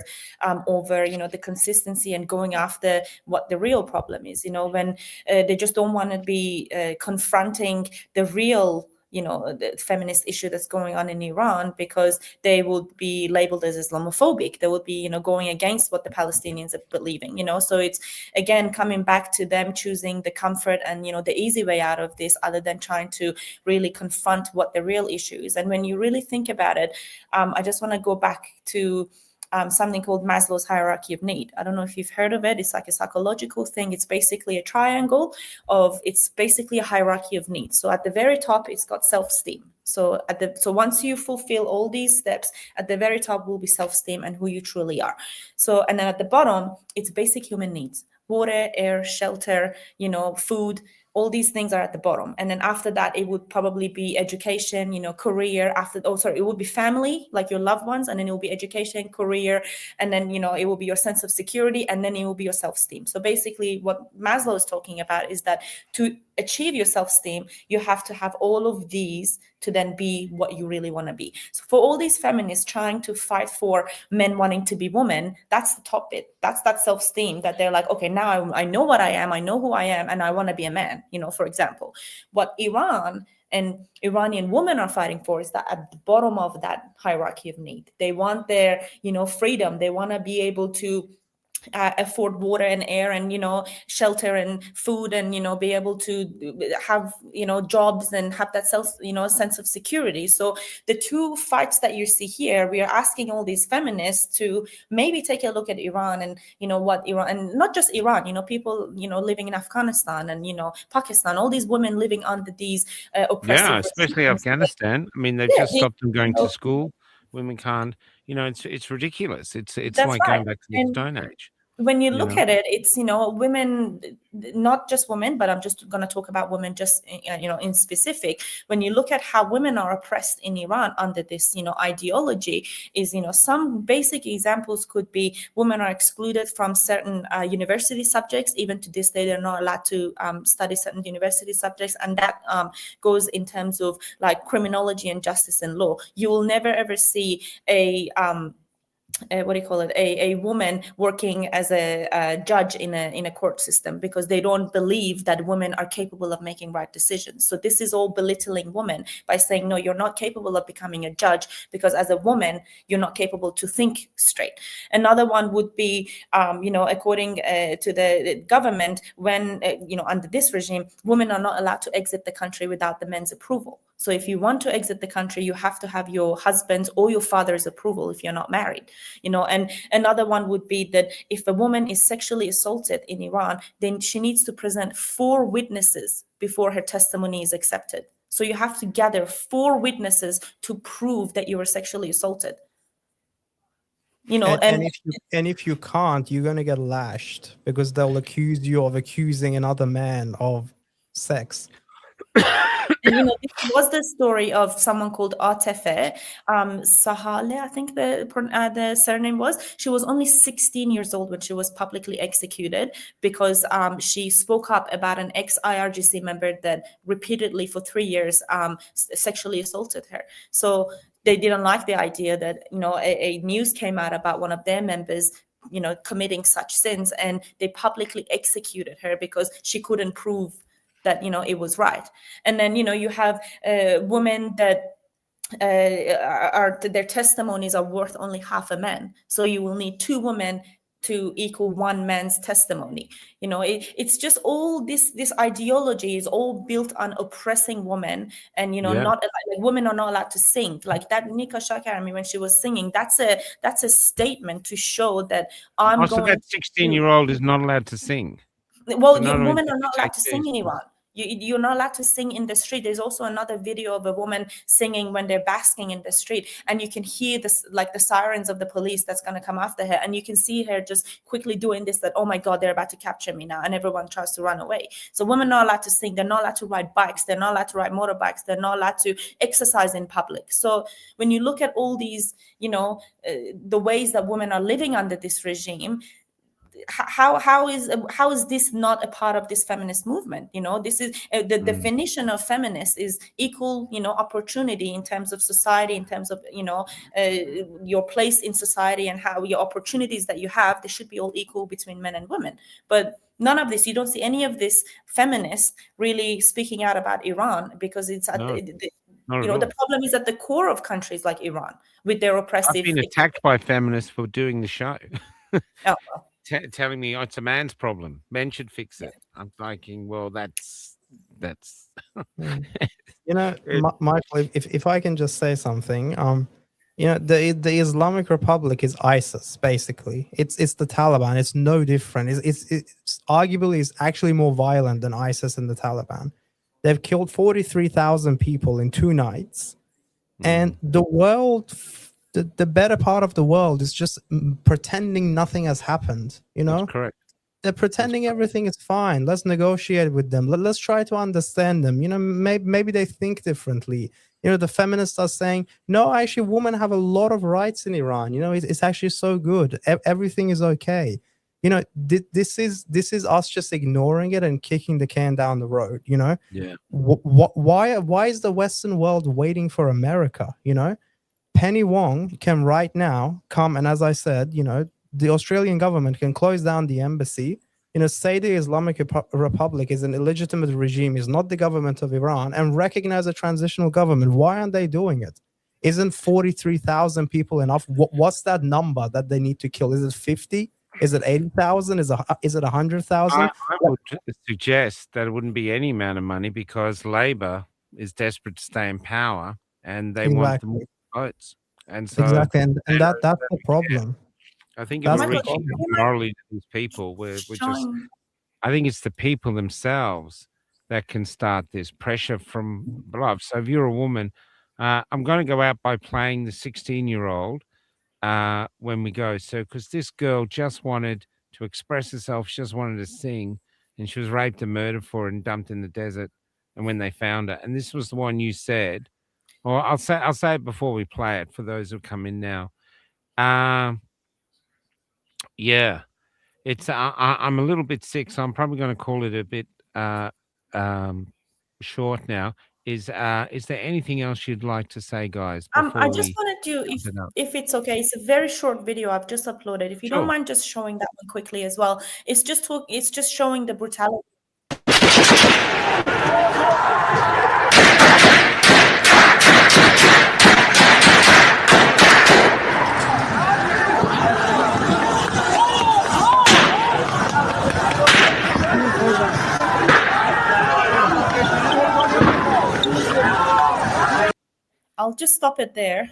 over the consistency and going after what the real problem is. When they just don't want to be confronting the real the feminist issue that's going on in Iran, because they would be labeled as Islamophobic. They would be, going against what the Palestinians are believing, So it's, again, coming back to them choosing the comfort and, the easy way out of this, other than trying to really confront what the real issue is. And when you really think about it, I just want to go back to something called Maslow's hierarchy of need. I don't know if you've heard of it. It's like a psychological thing. It's basically a triangle it's basically a hierarchy of needs. So at the very top, it's got self-esteem. So once you fulfill all these steps, at the very top will be self-esteem and who you truly are. So, and then at the bottom, it's basic human needs: water, air, shelter, food. All these things are at the bottom. And then after that, it would probably be education, career. It would be family, like your loved ones. And then it will be education, career. And then, it will be your sense of security. And then it will be your self-esteem. So basically what Maslow is talking about is that to achieve your self-esteem, you have to have all of these to then be what you really want to be. So for all these feminists trying to fight for men wanting to be women, that's the top bit. That's that self-esteem that they're like, okay, now I know what I am, I know who I am, and I want to be a man, for example. What Iran and Iranian women are fighting for is that at the bottom of that hierarchy of need. They want their, freedom. They want to be able to afford water and air and shelter and food and be able to have jobs and have that sense of security. So the two fights that you see here, we are asking all these feminists to maybe take a look at Iran and what Iran, and not just Iran, people living in Afghanistan and Pakistan, all these women living under these oppressive
especially
regimes.
Afghanistan. I mean, they've just stopped them going to school. Women can't, it's ridiculous. It's like going back to the Stone Age.
When you look at it, it's, women, not just women, but I'm just going to talk about women just, in specific. When you look at how women are oppressed in Iran under this, ideology is, some basic examples could be women are excluded from certain university subjects. Even to this day, they're not allowed to study certain university subjects. And that goes in terms of like criminology and justice and law. You will never, ever see a woman working as a judge in a court system, because they don't believe that women are capable of making right decisions. So this is all belittling women by saying, no, you're not capable of becoming a judge because as a woman, you're not capable to think straight. Another one would be, according to the government, when, under this regime, women are not allowed to exit the country without the men's approval. So if you want to exit the country, you have to have your husband's or your father's approval if you're not married. And another one would be that if a woman is sexually assaulted in Iran, then she needs to present 4 witnesses before her testimony is accepted. So you have to gather 4 witnesses to prove that you were sexually assaulted.
And if you can't, you're gonna get lashed because they'll accuse you of accusing another man of sex.
And this was the story of someone called Atefe Sahale, I think the surname was. She was only 16 years old when she was publicly executed because she spoke up about an ex-IRGC member that repeatedly for 3 years sexually assaulted her. So they didn't like the idea that a news came out about one of their members committing such sins, and they publicly executed her because she couldn't prove that it was right. And then you have women that their testimonies are worth only half a man. So you will need 2 women to equal one man's testimony. You know, it's just all this ideology is all built on oppressing women, and you know, not like women are not allowed to sing. Like that Nika Shakarami, when she was singing, that's a statement to show that I'm
so
going.
that 16-year-old is not allowed to sing.
Well,
So not
women
only
are not allowed to sing
take
in Iran. You're not allowed to sing in the street. There's also another video of a woman singing when they're basking in the street, and you can hear this, like the sirens of the police that's going to come after her, and you can see her just quickly doing this, that, oh my God, they're about to capture me now, and everyone tries to run away. So women are not allowed to sing. They're not allowed to ride bikes. They're not allowed to ride motorbikes. They're not allowed to exercise in public. So when you look at all these, you know, the ways that women are living under this regime, how is this not a part of this feminist movement? You know, this is the definition of feminist is equal, you know, opportunity in terms of society, in terms of, you know, your place in society and how your opportunities that you have, they should be all equal between men and women. But none of this, you don't see any of this feminists really speaking out about Iran, because it's at you know, the problem is at the core of countries like Iran with their oppressive.
I've been attacked by feminists for doing the show.
Oh.
Telling me, oh, it's a man's problem. Men should fix it. I'm thinking, well, that's.
You know, Michael, if I can just say something, you know, the Islamic Republic is ISIS, basically. It's the Taliban. It's no different. It's arguably it's actually more violent than ISIS and the Taliban. They've killed 43,000 people in 2 nights, and the world. The better part of the world is just pretending nothing has happened. You know,
that's correct.
They're pretending everything is fine. Let's negotiate with them. Let's try to understand them. You know, maybe they think differently. You know, the feminists are saying, no, actually, women have a lot of rights in Iran. You know, it's actually so good. Everything is okay. You know, this is us just ignoring it and kicking the can down the road. You know, why is the Western world waiting for America? You know. Penny Wong can right now come, and as I said, you know, the Australian government can close down the embassy, you know, say the Islamic Republic is an illegitimate regime, is not the government of Iran, and recognize a transitional government. Why aren't they doing it? Isn't 43,000 people enough? What's that number that they need to kill? Is it 50? Is it 80,000? Is it 100,000?
I would suggest that it wouldn't be any amount of money, because Labor is desperate to stay in power, and they want the votes, and so
exactly, and that's the problem.
I think if we're reaching morally to these people, we're just. I think it's the people themselves that can start this pressure from above. So if you're a woman, I'm going to go out by playing the 16-year-old when we go. So because this girl just wanted to express herself, she just wanted to sing, and she was raped and murdered for it and dumped in the desert. And when they found her, and this was the one you said. Or I'll say it before we play it for those who come in now. Yeah, it's I'm a little bit sick, so I'm probably going to call it a bit short now. Is there anything else you'd like to say, guys?
I just wanted to, if it's okay, it's a very short video I've just uploaded. If you don't mind just showing that one quickly as well. It's just showing the brutality. I'll just stop it there.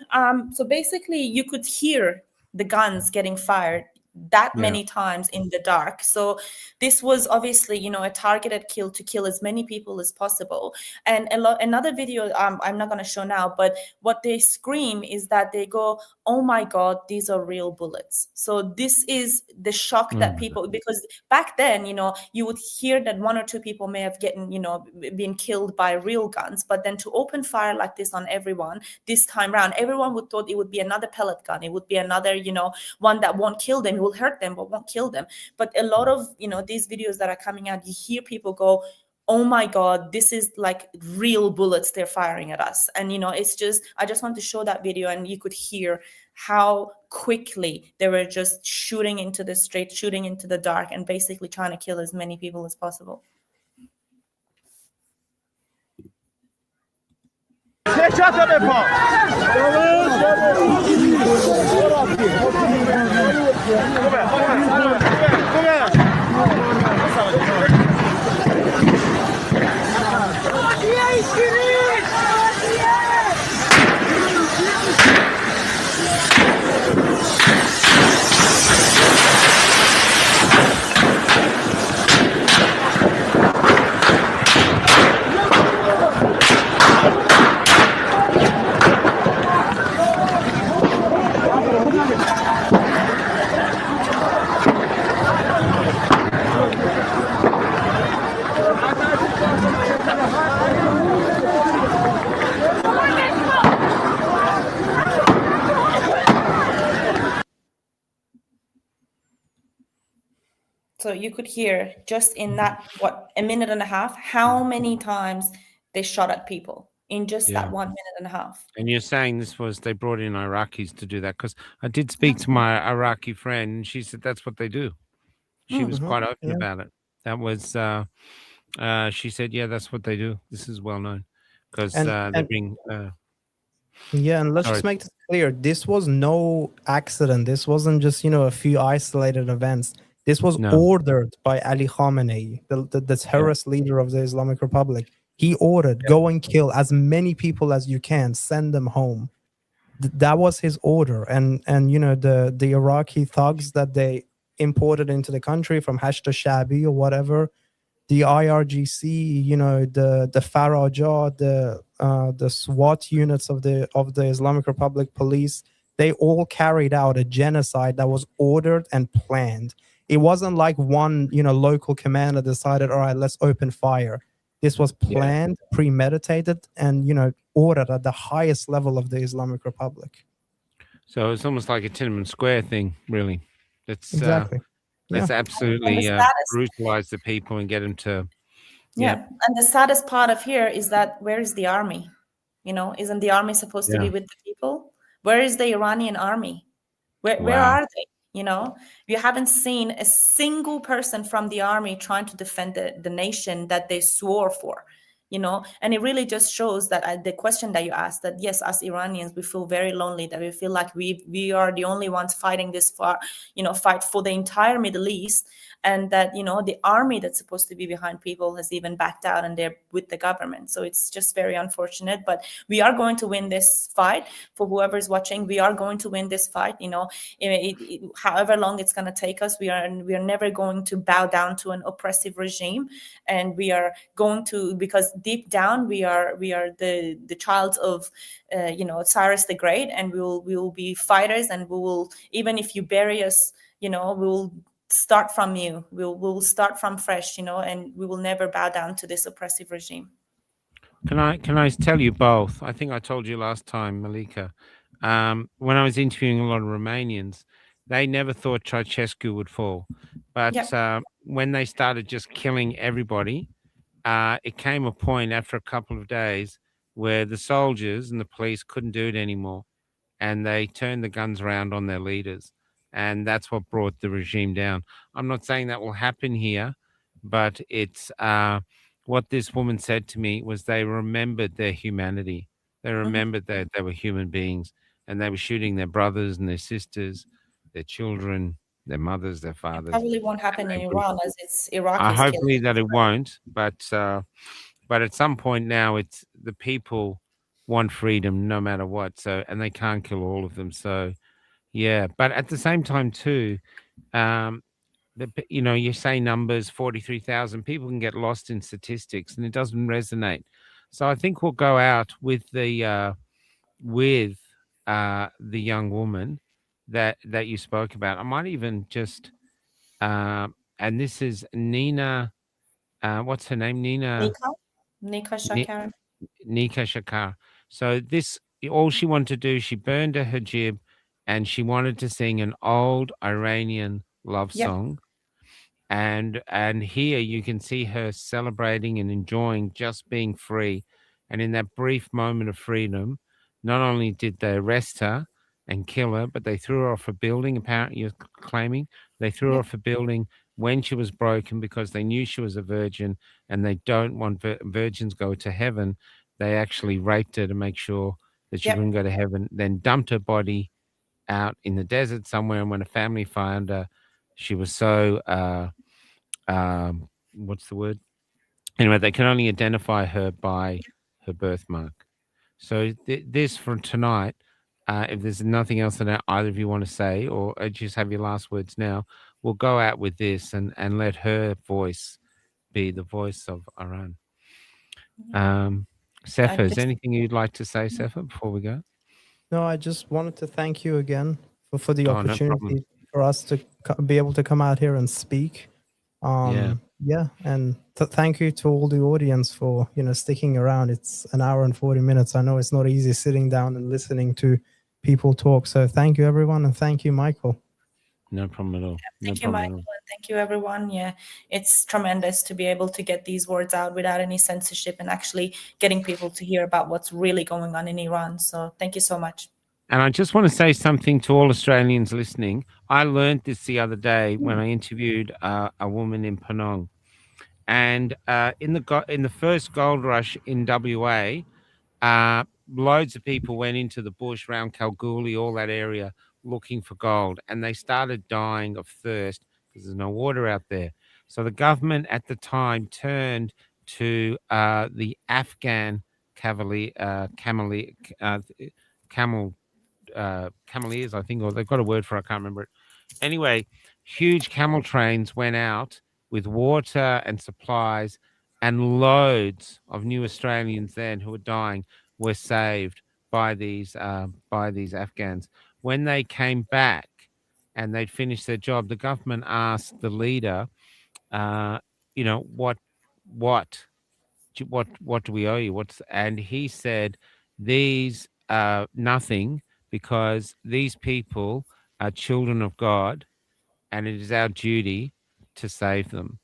So basically, you could hear the guns getting fired that many times in the dark. So this was obviously, you know, a targeted kill to kill as many people as possible. And another video I'm not going to show now, but what they scream is that they go, oh my God, these are real bullets. So this is the shock that people, because back then, you know, you would hear that 1 or 2 people may have been killed by real guns, but then to open fire like this on everyone this time around, everyone would thought it would be another pellet gun. It would be another, you know, one that won't kill them. It will hurt them, but won't kill them. But a lot of, you know, these videos that are coming out, you hear people go, oh my God, this is like real bullets they're firing at us. And, you know, it's just, I just want to show that video, and you could hear how quickly they were just shooting into the street, shooting into the dark, and basically trying to kill as many people as possible. So you could hear just in that, a minute and a half, how many times they shot at people in just that 1 minute and a half.
And you're saying they brought in Iraqis to do that? Because I did speak to my Iraqi friend, and she said that's what they do. She was quite open about it. That was, she said, yeah, that's what they do. This is well known because they bring.
Yeah, and let's just make this clear. This was no accident. This wasn't just, a few isolated events. This was ordered by Ali Khamenei, the terrorist leader of the Islamic Republic. He ordered, go and kill as many people as you can, send them home. That was his order. And the Iraqi thugs that they imported into the country from Hashd Shabi or whatever, the IRGC, the Faraja, the SWAT units of the Islamic Republic police, they all carried out a genocide that was ordered and planned. It wasn't like one, local commander decided, all right, let's open fire. This was planned, premeditated, and, ordered at the highest level of the Islamic Republic.
So it's almost like a Tiananmen Square thing, really. It's
exactly.
Let's absolutely brutalize the people and get them to.
And the saddest part of here is that where is the army? Isn't the army supposed to be with the people? Where is the Iranian army? Where are they? You haven't seen a single person from the army trying to defend the nation that they swore for. And it really just shows that the question that you asked, that yes, as Iranians, we feel very lonely, that we feel like we are the only ones fighting this fight for the entire Middle East, and that the army that's supposed to be behind people has even backed out and they're with the government. So it's just very unfortunate, but we are going to win this fight. For whoever's watching, we are going to win this fight. However long it's going to take us, we are never going to bow down to an oppressive regime, and we are going to, because deep down we are the child of Cyrus the Great, and we will be fighters, and we will, even if you bury us, we will start from you. We'll start from fresh, and we will never bow down to this oppressive regime.
Can I tell you both? I think I told you last time, Melika, when I was interviewing a lot of Romanians, they never thought Ceausescu would fall, but when they started just killing everybody, it came a point after a couple of days where the soldiers and the police couldn't do it anymore, and they turned the guns around on their leaders. And that's what brought the regime down. I'm not saying that will happen here, but it's what this woman said to me was they remembered their humanity. They remembered that they were human beings, and they were shooting their brothers and their sisters, their children, their mothers, their fathers.
It probably won't happen in Iran, as it's Iraqis.
Hopefully that it won't, but at some point now, it's the people want freedom no matter what. So, and they can't kill all of them. So. Yeah, but at the same time too, you say numbers, 43,000 people can get lost in statistics, and it doesn't resonate. So I think we'll go out with the young woman that you spoke about. I might even just, and this is Nina. What's her name? Nika
Shakar.
Nika Shakar. So all she wanted to do, she burned her hijab, and she wanted to sing an old Iranian love song. And here you can see her celebrating and enjoying just being free. And in that brief moment of freedom, not only did they arrest her and kill her, but they threw her off a building. Apparently, you're claiming they threw her off a building when she was broken because they knew she was a virgin, and they don't want virgins go to heaven. They actually raped her to make sure that she wouldn't go to heaven, then dumped her body out in the desert somewhere, and when a family found her, she was so what's the word? Anyway, they can only identify her by her birthmark. So this for tonight. If there's nothing else that either of you want to say, or just have your last words now, we'll go out with this and let her voice be the voice of Iran. Sepehr, is there anything you'd like to say, Sepehr, before we go?
No, I just wanted to thank you again for the
Oh, no problem.
opportunity for us to be able to come out here and speak. Yeah, and thank you to all the audience for sticking around. It's an hour and 40 minutes. I know it's not easy sitting down and listening to people talk. So thank you, everyone, and thank you, Michael.
No problem at all.
Thank you, Michael, and thank you, everyone. Yeah, it's tremendous to be able to get these words out without any censorship and actually getting people to hear about what's really going on in Iran. So thank you so much.
And I just want to say something to all Australians listening. I learned this the other day when I interviewed a woman in Penang, and in the first gold rush in WA, loads of people went into the bush around Kalgoorlie, all that area, looking for gold, and they started dying of thirst because there's no water out there. So the government at the time turned to the Afghan cameleers, I think, or they've got a word for it, I can't remember it. Anyway, huge camel trains went out with water and supplies, and loads of new Australians then who were dying were saved by these Afghans. When they came back and they'd finished their job, the government asked the leader, what do we owe you? And he said, these nothing, because these people are children of God, and it is our duty to save them.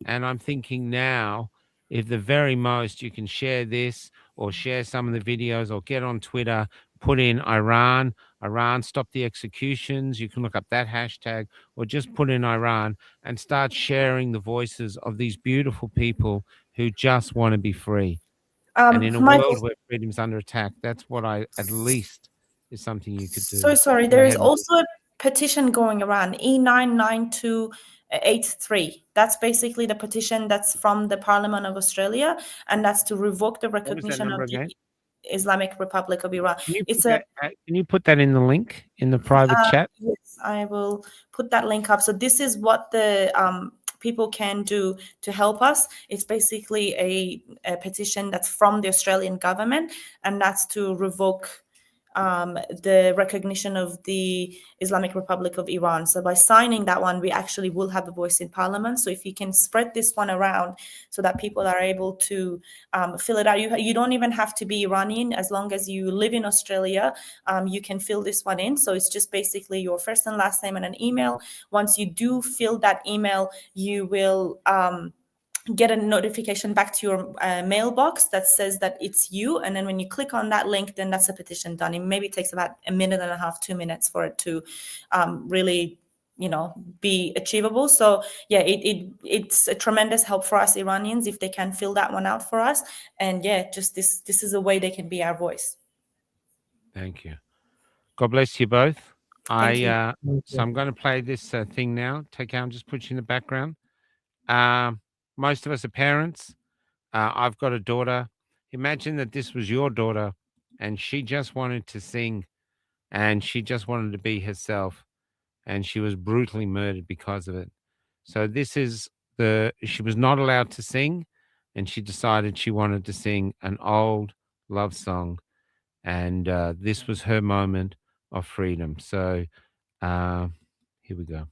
And I'm thinking now, if the very most you can share this, or share some of the videos, or get on Twitter, put in Iran, stop the executions. You can look up that hashtag, or just put in Iran and start sharing the voices of these beautiful people who just want to be free. And in a world where freedom's under attack, that's what at least is something you could do.
So sorry, there is also a petition going around, E99283. That's basically the petition that's from the Parliament of Australia, and that's to revoke the recognition of the Islamic Republic of Iran.
Can you put that in the link in the private chat?
Yes, I will put that link up. So this is what the people can do to help us. It's basically a petition that's from the Australian government, and that's to revoke the recognition of the Islamic Republic of Iran. So by signing that one, we actually will have a voice in Parliament. So if you can spread this one around so that people are able to fill it out. You don't even have to be Iranian. As long as you live in Australia, you can fill this one in. So it's just basically your first and last name and an email. Once you do fill that email, you will get a notification back to your mailbox that says that it's you, and then when you click on that link, then that's a petition done. It maybe takes about a minute and a half, 2 minutes for it to really be achievable. So yeah, it's a tremendous help for us Iranians if they can fill that one out for us. And yeah, just this is a way they can be our voice.
Thank you. God bless you both.
Thank you.
So I'm going to play this thing now. Take out and just put you in the background. Most of us are parents. I've got a daughter. Imagine that this was your daughter and she just wanted to sing and she just wanted to be herself, and she was brutally murdered because of it. So this is she was not allowed to sing, and she decided she wanted to sing an old love song, and this was her moment of freedom. So here we go.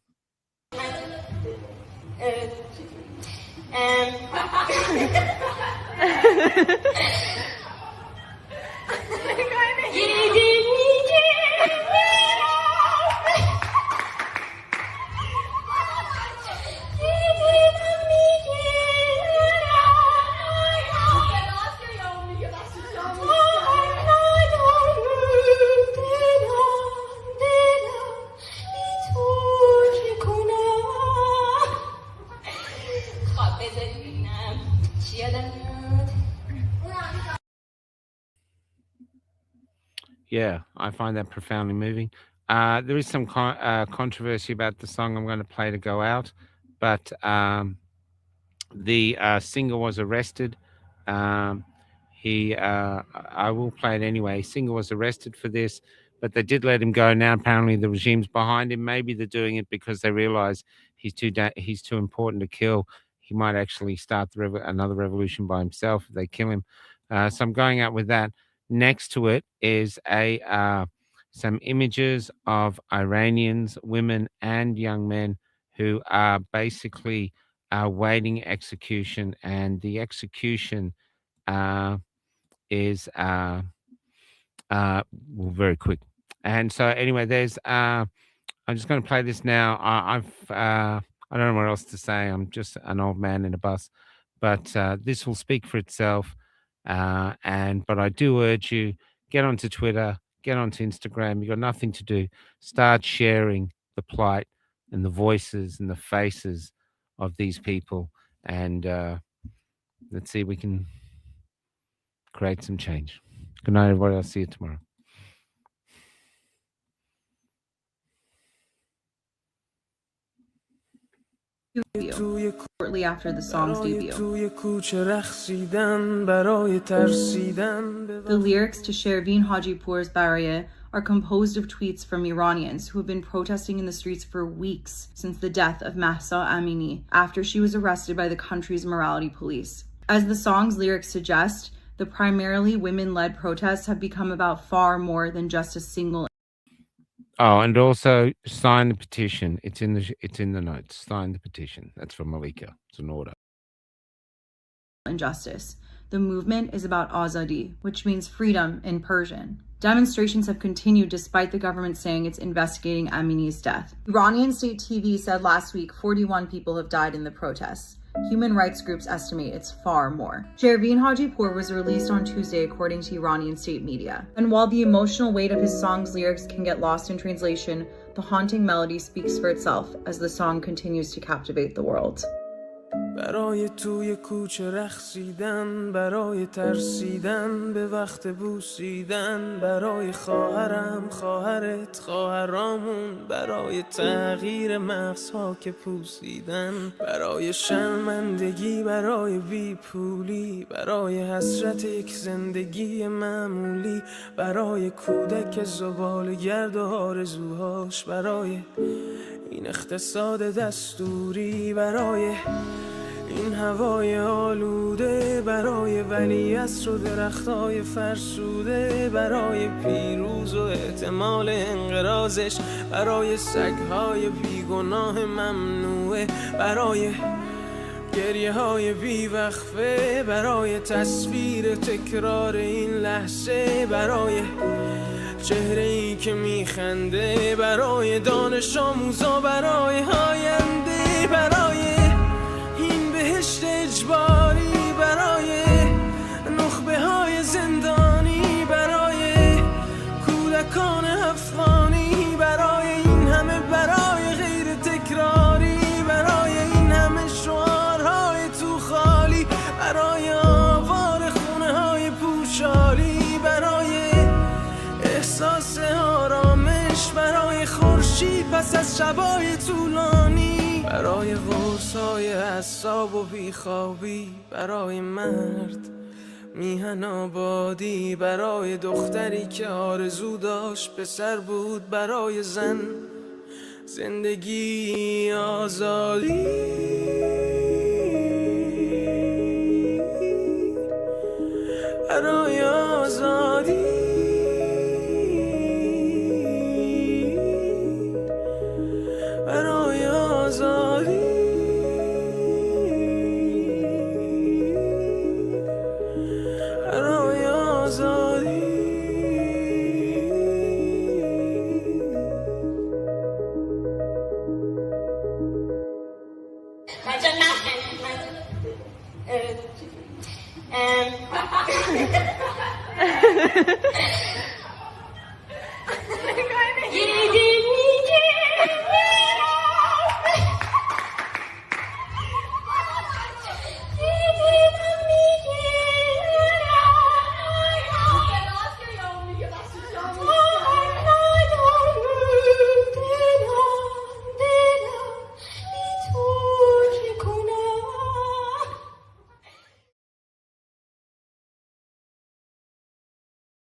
Yeah, I find that profoundly moving. there is some controversy about the song I'm going to play to go out, but the singer was arrested. Um, I will play it anyway. Singer was arrested for this, but they did let him go. Now apparently the regime's behind him. Maybe they're doing it because they realize he's too important to kill. He might actually start another revolution by himself if they kill him. So I'm going out with that. Next to it is some images of Iranians, women and young men who are basically waiting execution, and the execution is very quick. And so anyway, there's I'm just going to play this now. I don't know what else to say. I'm just an old man in a bus, but this will speak for itself. But I do urge you, get onto Twitter, get onto Instagram. You've got nothing to do. Start sharing the plight and the voices and the faces of these people, and let's see if we can create some change. Good night, everybody. I'll see you tomorrow.
Shortly after the song's debut. The lyrics to Shervin Hajipour's Baraye are composed of tweets from Iranians who have been protesting in the streets for weeks since the death of Mahsa Amini after she was arrested by the country's morality police. As the song's lyrics suggest, the primarily women-led protests have become about far more than just a single.
Oh, and also sign the petition. It's in the notes. Sign the petition. That's from Melika. It's an order.
Injustice. The movement is about azadi, which means freedom in Persian. Demonstrations have continued despite the government saying it's investigating Amini's death. Iranian state TV said last week 41 people have died in the protests. Human rights groups estimate it's far more. Shervin Hajipour was released on Tuesday according to Iranian state media. And while the emotional weight of his song's lyrics can get lost in translation, the haunting melody speaks for itself as the song continues to captivate the world.
برای توی کوچه رقصیدن، برای ترسیدن به وقت بوسیدن، برای خواهرم، خواهرت، خواهرامون، برای تغییر مغزها که پوسیدن، برای شرمندگی، برای بیپولی، برای حسرت یک زندگی معمولی، برای کودک زباله‌گرد و آرزوهاش، برای این اقتصاد دستوری، برای این هوای آلوده، برای ولیعصر و درختای فرسوده، برای پیروز و احتمال انقراضش، برای سگهای بیگناه ممنوعه، برای گریه های بیوقفه، برای تصویر تکرار این لحظه، برای چهره ای که میخنده، برای دانش آموزا، برای آینده، برای این بهشت اجباری، برای نخبه های زندانی، برای کودکان افغانی، برای این همه برای غیر تکراری، برای این همه شعارهای تو خالی، برای آوار خونه های پوشالی، برای احساس آرامش، برای خورشید پس از شبای طولانی، برای قرصای اعصاب و بیخوابی، برای مرد میهن آبادی، برای دختری که آرزو داشت پسر بود، برای زن زندگی آزادی.